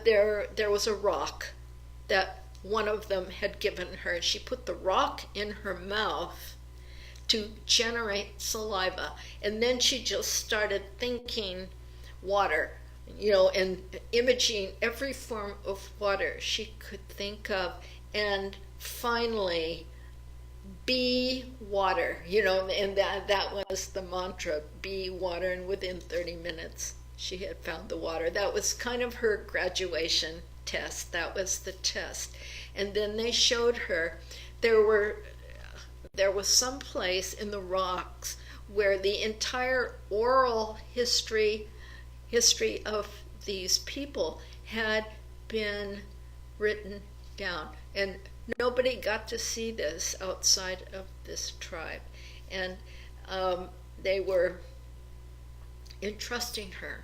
There was a rock that one of them had given her. She put the rock in her mouth to generate saliva. And then she just started thinking water, and imaging every form of water she could think of. And finally, be water, and that was the mantra, be water. And within 30 minutes, she had found the water. That was kind of her graduation test. That was the test. And then they showed her there was some place in the rocks where the entire oral history of these people had been written down. And nobody got to see this outside of this tribe. And they were entrusting her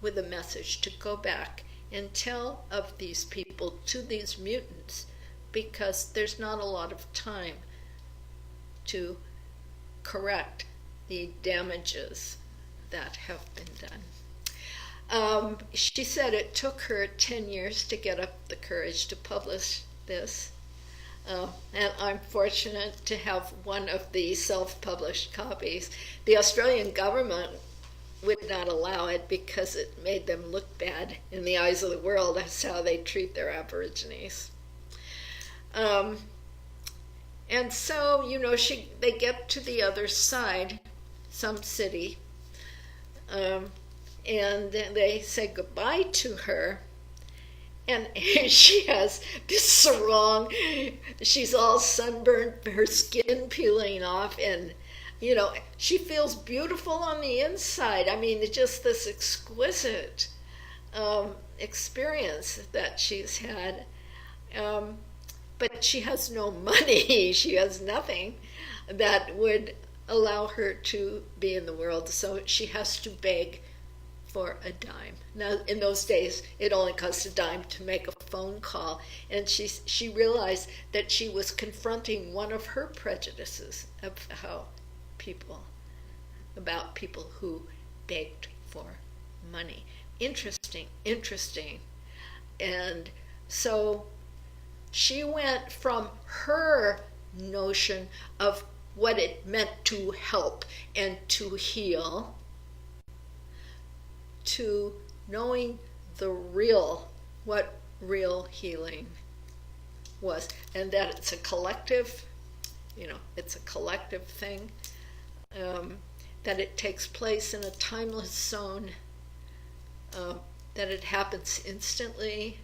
with a message to go back and tell of these people to these mutants, because there's not a lot of time to correct the damages that have been done. She said it took her 10 years to get up the courage to publish this. And I'm fortunate to have one of the self-published copies. The Australian government would not allow it because it made them look bad in the eyes of the world. That's how they treat their Aborigines. And so, they get to the other side, some city, and they say goodbye to her. And she has this sarong. She's all sunburned, her skin peeling off, and she feels beautiful on the inside. I mean, it's just this exquisite experience that she's had. But she has no money. She has nothing that would allow her to be in the world. So she has to beg for a dime. Now, in those days, it only cost a dime to make a phone call. And she realized that she was confronting one of her prejudices about people who begged for money. Interesting. And so she went from her notion of what it meant to help and to heal to knowing what real healing was, and that it's a collective, it's a collective thing, that it takes place in a timeless zone, that it happens instantly,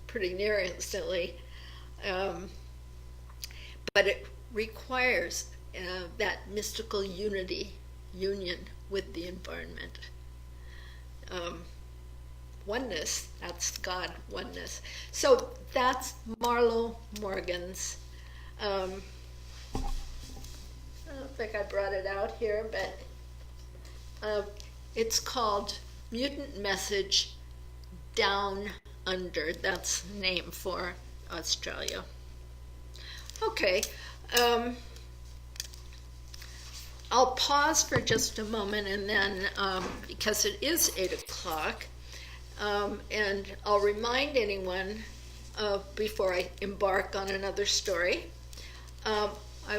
pretty near instantly, but it requires that mystical union with the environment. Oneness, that's God, oneness. So that's Marlo Morgan's, I don't think I brought it out here, but it's called Mutant Message Down Under. That's the name for Australia. Okay, I'll pause for just a moment, and then, because it is 8 o'clock, and I'll remind anyone before I embark on another story, I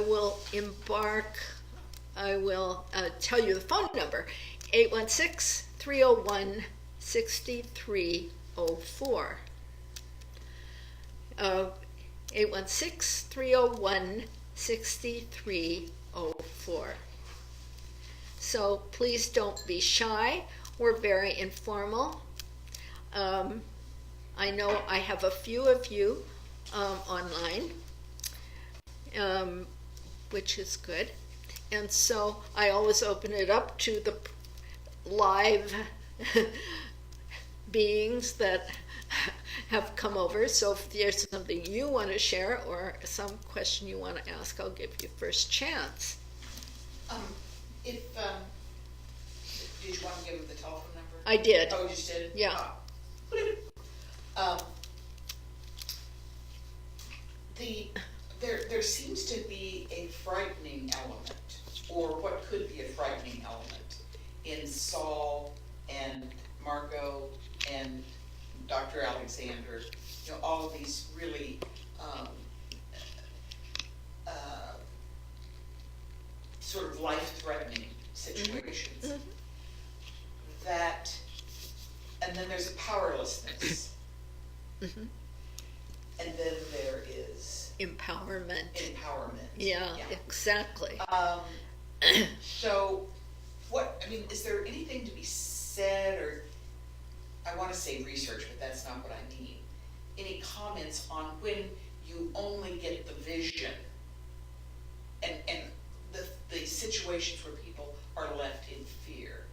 will tell you the phone number, 816-301-6304. 816-301-6304. So please don't be shy. We're very informal. I know I have a few of you online, which is good. And so I always open it up to the live beings that have come over. So if there's something you want to share or some question you want to ask, I'll give you first chance. Did you want to give them the telephone number? I did. Oh, you just did? Yeah. There seems to be a frightening element, or what could be a frightening element, in Saul and Margot and Dr. Alexander. All of these really sort of life-threatening situations. Mm-hmm. And then there's a powerlessness. Mm-hmm. And then there is Empowerment. Yeah. Exactly. So, is there anything to be said, or I want to say research, but that's not what I mean. Any comments on when you only get the vision and the situations where people are left in fear?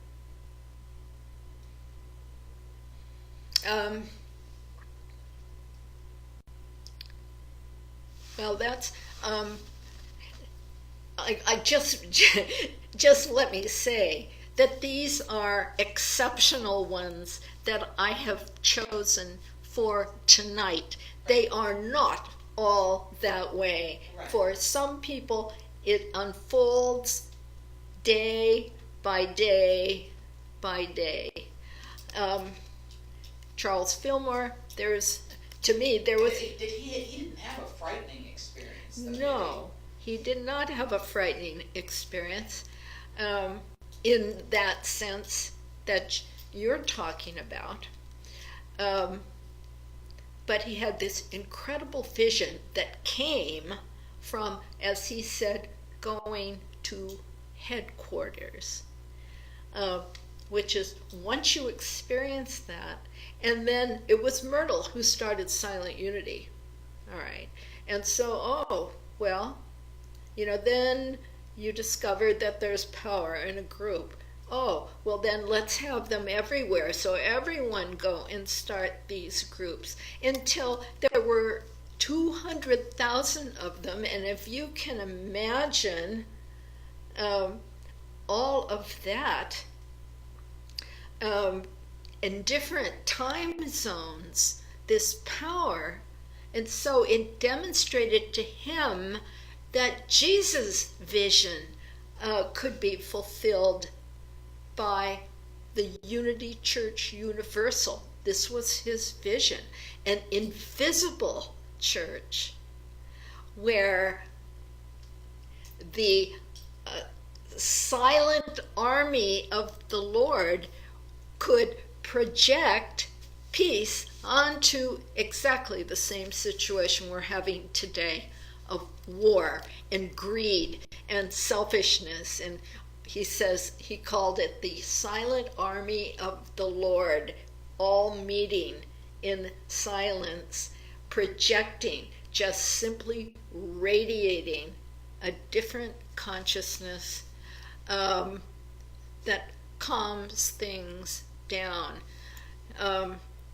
Well, that's, I just let me say that these are exceptional ones that I have chosen for tonight. They are not all that way. Right. For some people, it unfolds day by day by day. Charles Fillmore, there was. He didn't have a frightening experience, though, No, he did not have a frightening experience in that sense that you're talking about. But he had this incredible vision that came from, as he said, going to headquarters, which is once you experience that, and then it was Myrtle who started Silent Unity. All right. And so, then you discovered that there's power in a group. Oh, well then let's have them everywhere. So everyone go and start these groups until there were 200,000 of them. And if you can imagine all of that in different time zones, this power. And so it demonstrated to him that Jesus' vision could be fulfilled by the Unity Church Universal. This was his vision, an invisible church where the silent army of the Lord could project peace onto exactly the same situation we're having today of war and greed and selfishness. And he says he called it the silent army of the Lord, all meeting in silence, projecting, just simply radiating a different consciousness that calms things down.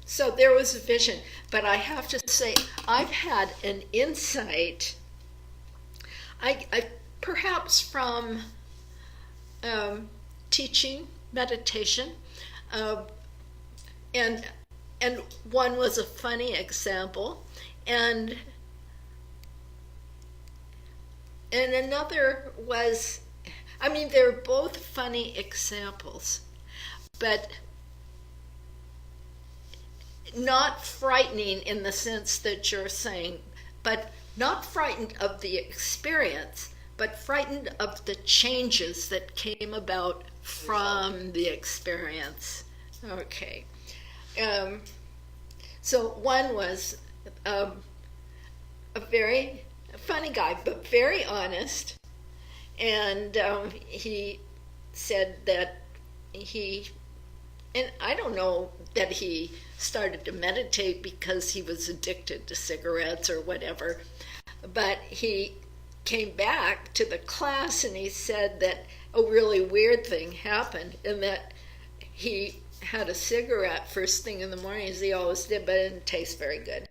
So there was a vision, but I have to say, I've had an insight, I perhaps from teaching meditation, and one was a funny example, and another was, they're both funny examples, but not frightening in the sense that you're saying, but not frightened of the experience, but frightened of the changes that came about from the experience. Okay. So one was a very funny guy, but very honest. And he said that and I don't know that he started to meditate because he was addicted to cigarettes or whatever, but he came back to the class and he said that a really weird thing happened, and that he had a cigarette first thing in the morning, as he always did, but it didn't taste very good.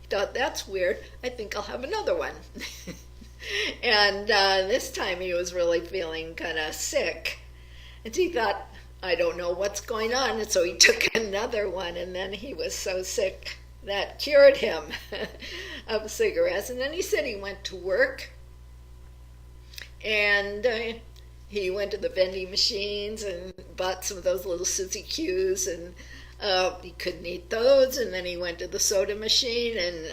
He thought, that's weird, I think I'll have another one. And this time he was really feeling kind of sick, and he thought, I don't know what's going on, and so he took another one, and then he was so sick that cured him of cigarettes. And then he said he went to work, and he went to the vending machines and bought some of those little Suzy Q's, and he couldn't eat those. And then he went to the soda machine, and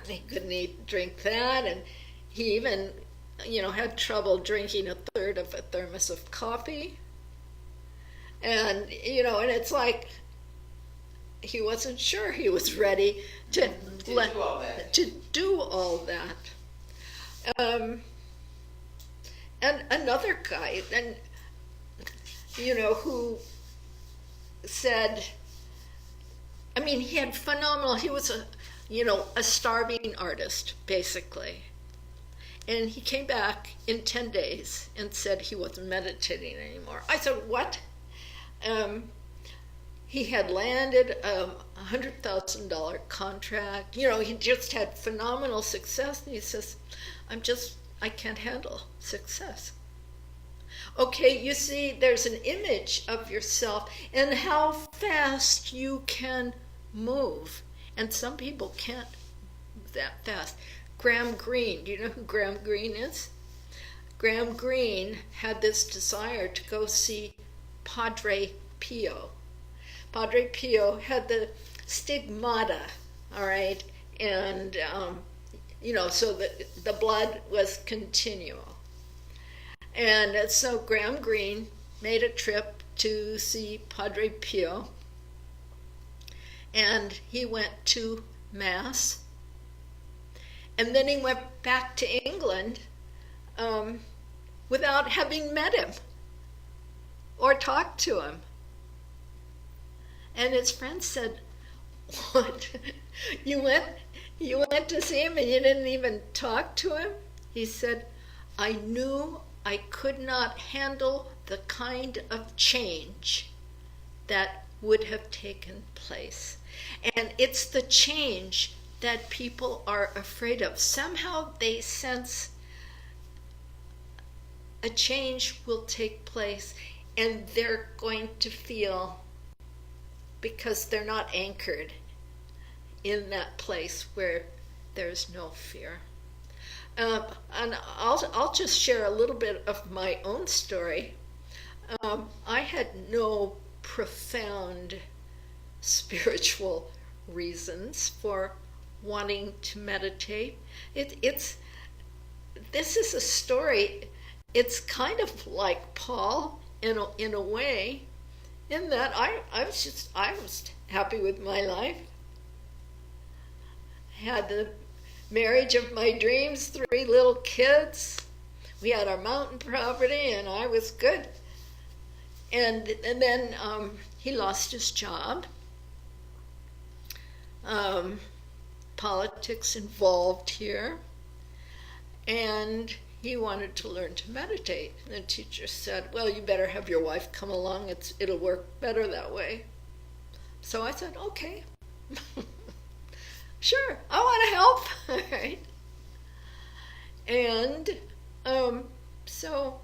he couldn't drink that. And he even, had trouble drinking a third of a thermos of coffee. And, and it's like he wasn't sure he was ready to do all that. And another guy, who said, he had phenomenal, he was a starving artist, basically. And he came back in 10 days and said he wasn't meditating anymore. I said, what? He had landed a $100,000 contract. He just had phenomenal success. And he says, I can't handle success. Okay, you see, there's an image of yourself and how fast you can move. And some people can't move that fast. Graham Greene, do you know who Graham Greene is? Graham Greene had this desire to go see Padre Pio. Padre Pio had the stigmata, all right, and so the blood was continual. And so Graham Greene made a trip to see Padre Pio, and he went to Mass. And then he went back to England without having met him or talked to him. And his friend said, "What? You went to see him and you didn't even talk to him?" He said, "I knew I could not handle the kind of change that would have taken place." And it's the change that people are afraid of. Somehow they sense a change will take place and they're going to feel, because they're not anchored in that place where there's no fear. And I'll just share a little bit of my own story. I had no profound spiritual reasons for wanting to meditate. This is a story. It's kind of like Paul in a way, in that I was happy with my life. Had the marriage of my dreams, 3 little kids. We had our mountain property, and I was good. And then he lost his job. Politics involved here, and he wanted to learn to meditate. And the teacher said, "Well, you better have your wife come along. It'll work better that way." So I said, "Okay." Sure, I want to help. All right. And so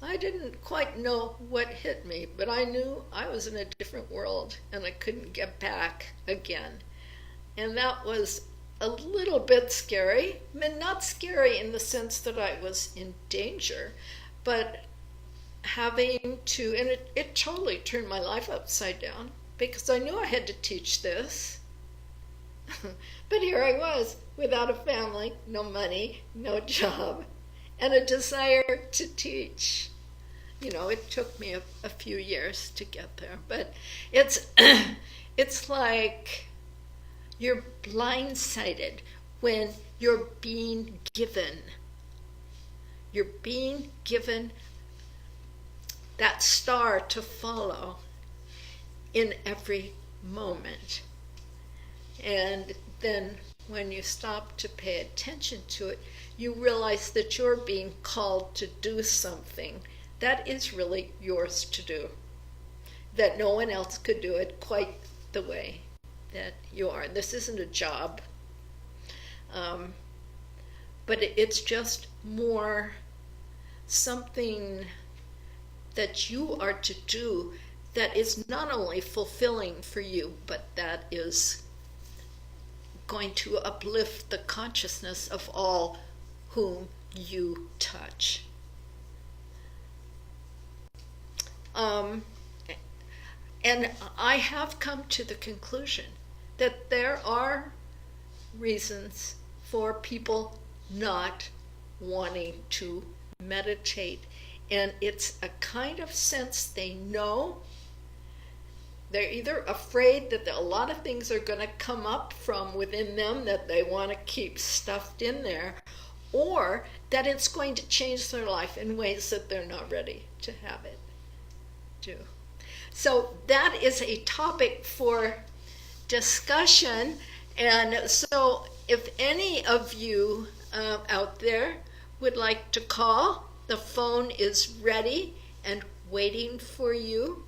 I didn't quite know what hit me, but I knew I was in a different world and I couldn't get back again. And that was a little bit scary. I mean, not scary in the sense that I was in danger, but having to, and it totally turned my life upside down, because I knew I had to teach this. But here I was, without a family, no money, no job, and a desire to teach. You know, it took me a few years to get there, but it's like you're blindsided when you're being given that star to follow in every moment. And then when you stop to pay attention to it, you realize that you're being called to do something that is really yours to do, that no one else could do it quite the way that you are. This isn't a job, but it's just more something that you are to do that is not only fulfilling for you, but that is going to uplift the consciousness of all whom you touch. And I have come to the conclusion that there are reasons for people not wanting to meditate. And it's a kind of sense they know. They're either afraid that a lot of things are going to come up from within them that they want to keep stuffed in there, or that it's going to change their life in ways that they're not ready to have it do. So that is a topic for discussion. And so if any of you out there would like to call, the phone is ready and waiting for you.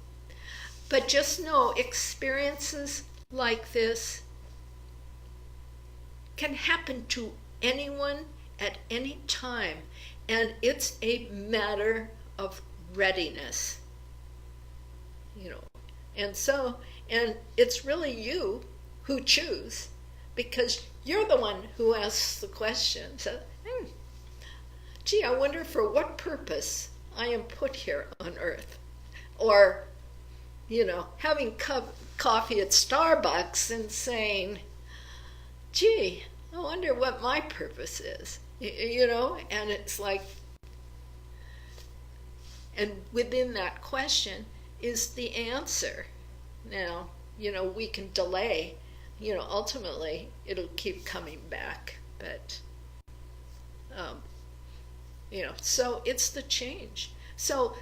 But just know, experiences like this can happen to anyone at any time, and it's a matter of readiness, you know. And it's really you who choose, because you're the one who asks the question. So, gee, I wonder for what purpose I am put here on earth. Or, you know, having coffee at Starbucks and saying, gee, I wonder what my purpose is, you know. And it's like, and within that question is the answer. Now, you know, we can delay, you know, ultimately it'll keep coming back, but Um, so it's the change. So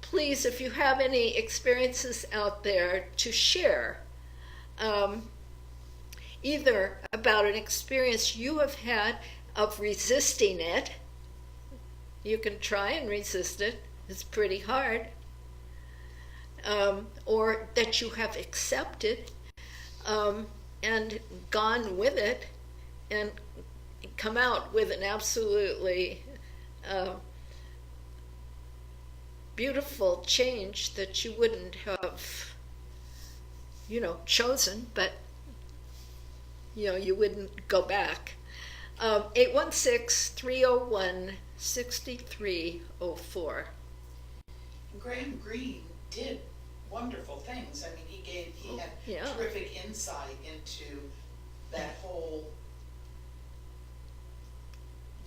please, if you have any experiences out there to share, either about an experience you have had of resisting it, you can try and resist it, it's pretty hard, or that you have accepted and gone with it and come out with an absolutely beautiful change that you wouldn't have, chosen, but you wouldn't go back. 816-301-6304. Graham Greene did wonderful things. I mean, he had terrific insight into that whole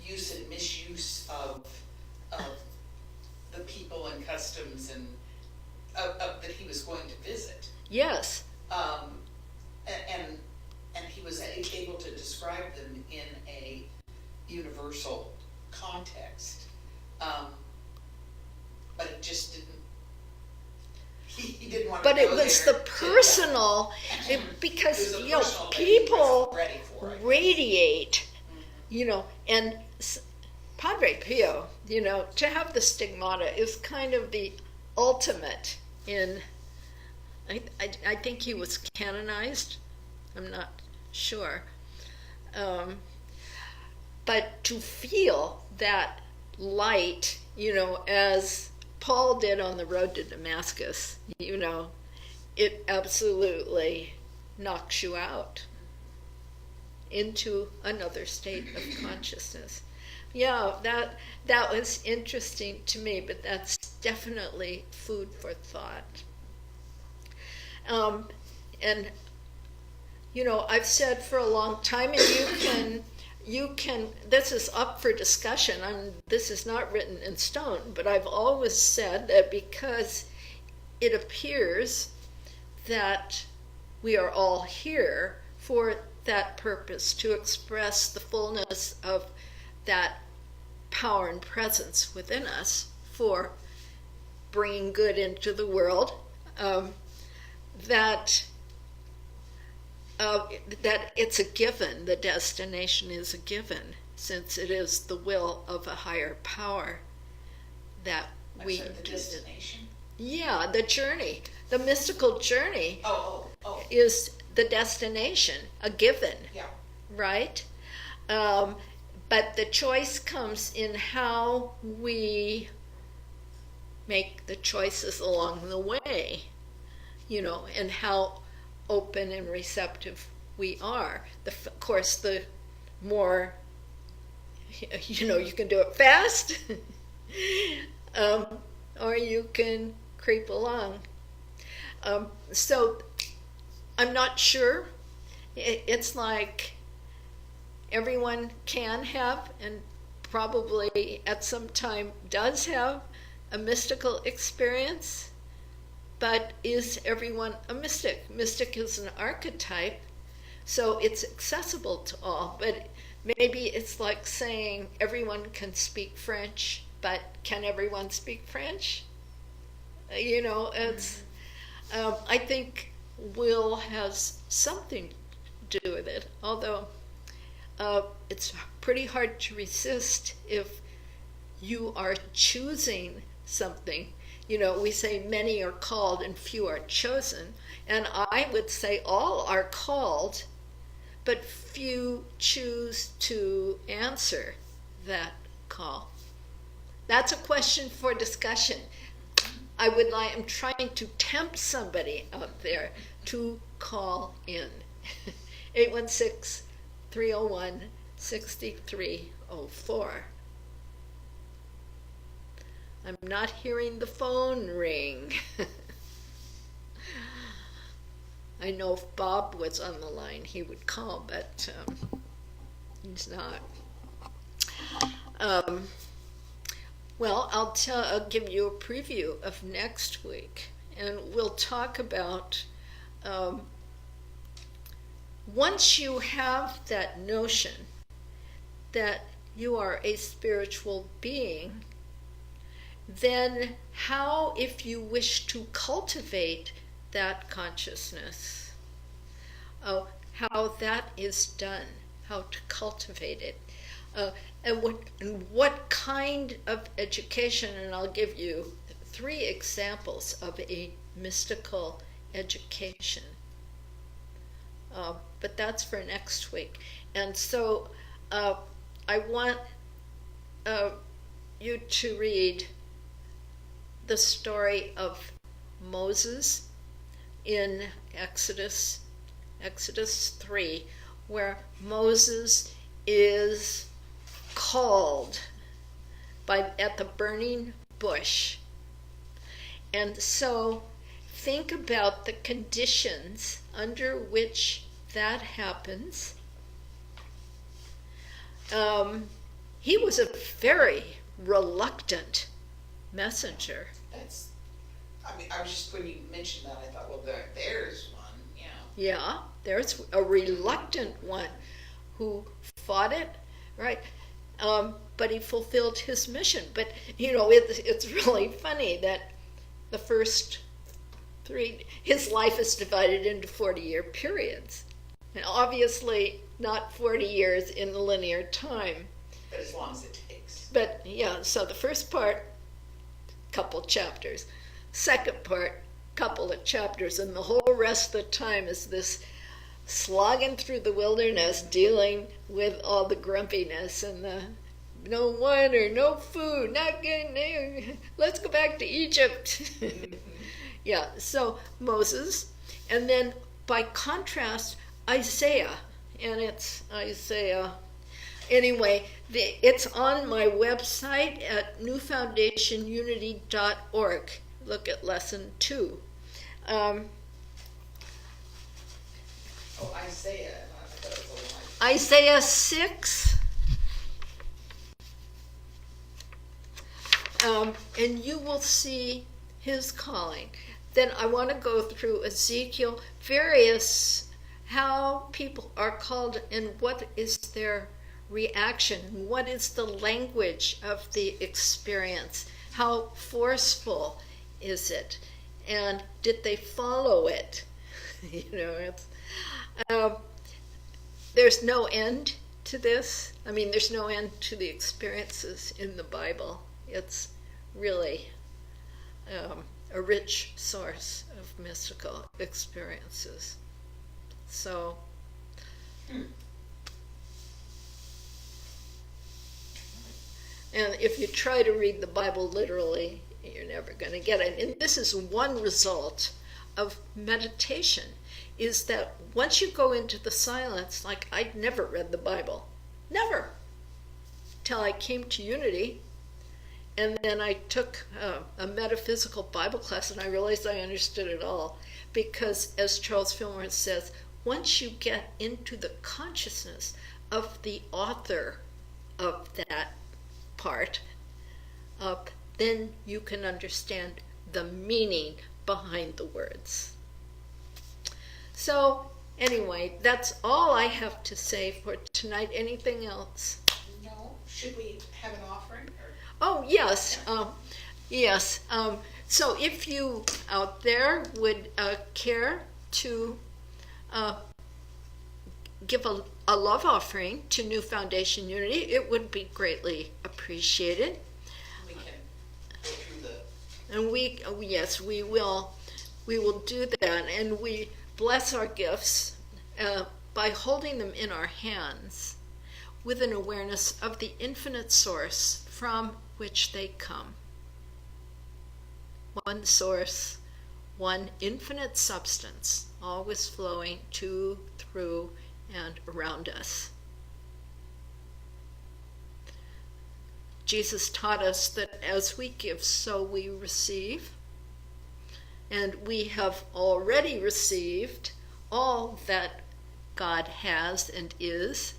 use and misuse of the people and customs and that he was going to visit. Yes. And he was able to describe them in a universal context. But it just didn't. He didn't want to. But it was the personal, because people radiate, and Padre Pio, to have the stigmata is kind of the ultimate in. I think he was canonized. I'm not sure. But to feel that light, as Paul did on the road to Damascus, it absolutely knocks you out into another state of consciousness. Yeah, that was interesting to me, but that's definitely food for thought. And I've said for a long time, and you can, this is up for discussion. This is not written in stone, but I've always said that because it appears that we are all here for that purpose, to express the fullness of that power and presence within us for bringing good into the world, that it's a given, the destination is a given, since it is the will of a higher power that we do. The destination? Yeah, the journey, the mystical journey is the destination, a given, right? But the choice comes in how we make the choices along the way, and how open and receptive we are. Of course, the more, you can do it fast, or you can creep along. So I'm not sure. It's like everyone can have, and probably at some time does have, a mystical experience. But is everyone a mystic? Mystic is an archetype, so it's accessible to all. But maybe it's like saying everyone can speak French, but can everyone speak French? It's. I think will has something to do with it, although it's pretty hard to resist if you are choosing something. We say many are called and few are chosen, and I would say all are called, but few choose to answer that call. That's a question for discussion. I'm trying to tempt somebody out there to call in. 816-301-6304. I'm not hearing the phone ring. I know if Bob was on the line, he would call, but he's not. Well, I'll give you a preview of next week, and we'll talk about once you have that notion that you are a spiritual being, then how, if you wish to cultivate that consciousness, how that is done, how to cultivate it, and what kind of education, and I'll give you 3 examples of a mystical education. But that's for next week. And so I want you to read the story of Moses in Exodus 3, where Moses is called at the burning bush. And so think about the conditions under which that happens. He was a very reluctant messenger. I was just, when you mentioned that, I thought, well, there's one, yeah. Yeah, there's a reluctant one who fought it, right? But he fulfilled his mission. But, it's really funny that the first 3, his life is divided into 40-year periods. And obviously not 40 years in linear time. But as long as it takes. But yeah, so the first part, couple chapters. Second part, couple of chapters. And the whole rest of the time is this slogging through the wilderness, dealing with all the grumpiness and the no water, no food, not getting, let's go back to Egypt. Yeah, so Moses, and then by contrast, Isaiah, and it's Isaiah. Anyway, it's on my website at newfoundationunity.org. Look at lesson 2. Isaiah. Isaiah 6. And you will see his calling. Then I want to go through Ezekiel, how people are called and what is their reaction, what is the language of the experience, how forceful is it, and did they follow it? There's no end to this. I mean, there's no end to the experiences in the Bible. It's really a rich source of mystical experiences. So, and if you try to read the Bible literally, you're never going to get it. And this is one result of meditation, is that once you go into the silence, like I'd never read the Bible, never, till I came to Unity. And then I took a metaphysical Bible class, and I realized I understood it all. Because, as Charles Fillmore says, once you get into the consciousness of the author of that part, then you can understand the meaning behind the words. So, anyway, that's all I have to say for tonight. Anything else? No. Should we have an offering? Oh, yes. Yes. So if you out there would care to give a love offering to New Foundation Unity, it would be greatly appreciated. We can go through And yes, we will do that, and we bless our gifts by holding them in our hands with an awareness of the infinite source from which they come. One source, one infinite substance, always flowing to, through, and around us. Jesus taught us that as we give, so we receive. And we have already received all that God has and is.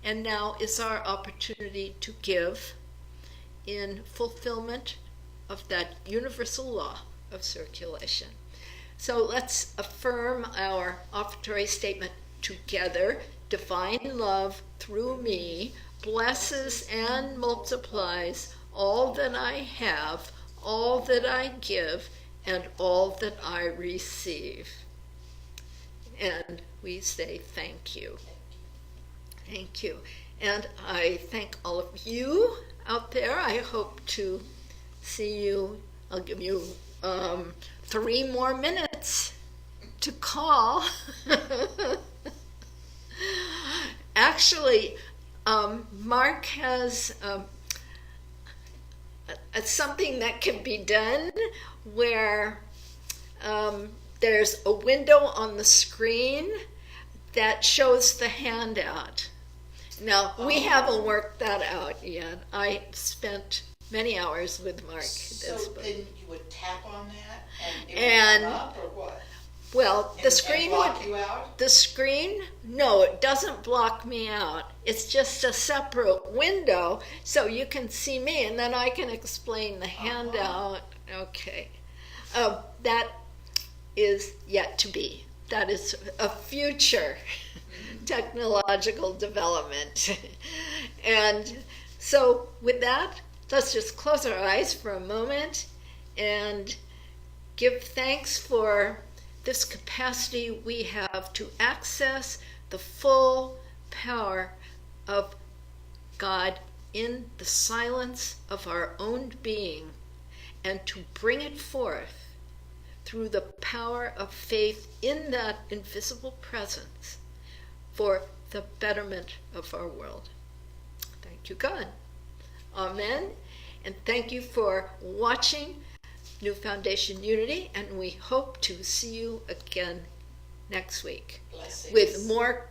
And now is our opportunity to give in fulfillment of that universal law of circulation. So let's affirm our offertory statement together. Divine love through me blesses and multiplies all that I have, all that I give, and all that I receive. And we say thank you. Thank you. And I thank all of you out there. I hope to see you. I'll give you 3 more minutes to call. Actually, Mark has something that can be done where there's a window on the screen that shows the handout. Now, we haven't worked that out yet. I spent many hours with Mark. So then you would tap on that and it And- would come up, or what? Well, the And screen block would, you out? the screen, no, it doesn't block me out. It's just a separate window so you can see me and then I can explain the handout. Okay. That is yet to be. That is a future technological development. And so with that, let's just close our eyes for a moment and give thanks for this capacity we have to access the full power of God in the silence of our own being and to bring it forth through the power of faith in that invisible presence for the betterment of our world. Thank you, God. Amen. And thank you for watching New Foundation Unity, and we hope to see you again next week Blessings. with more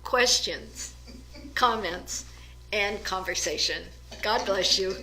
questions, comments, and conversation. God bless you.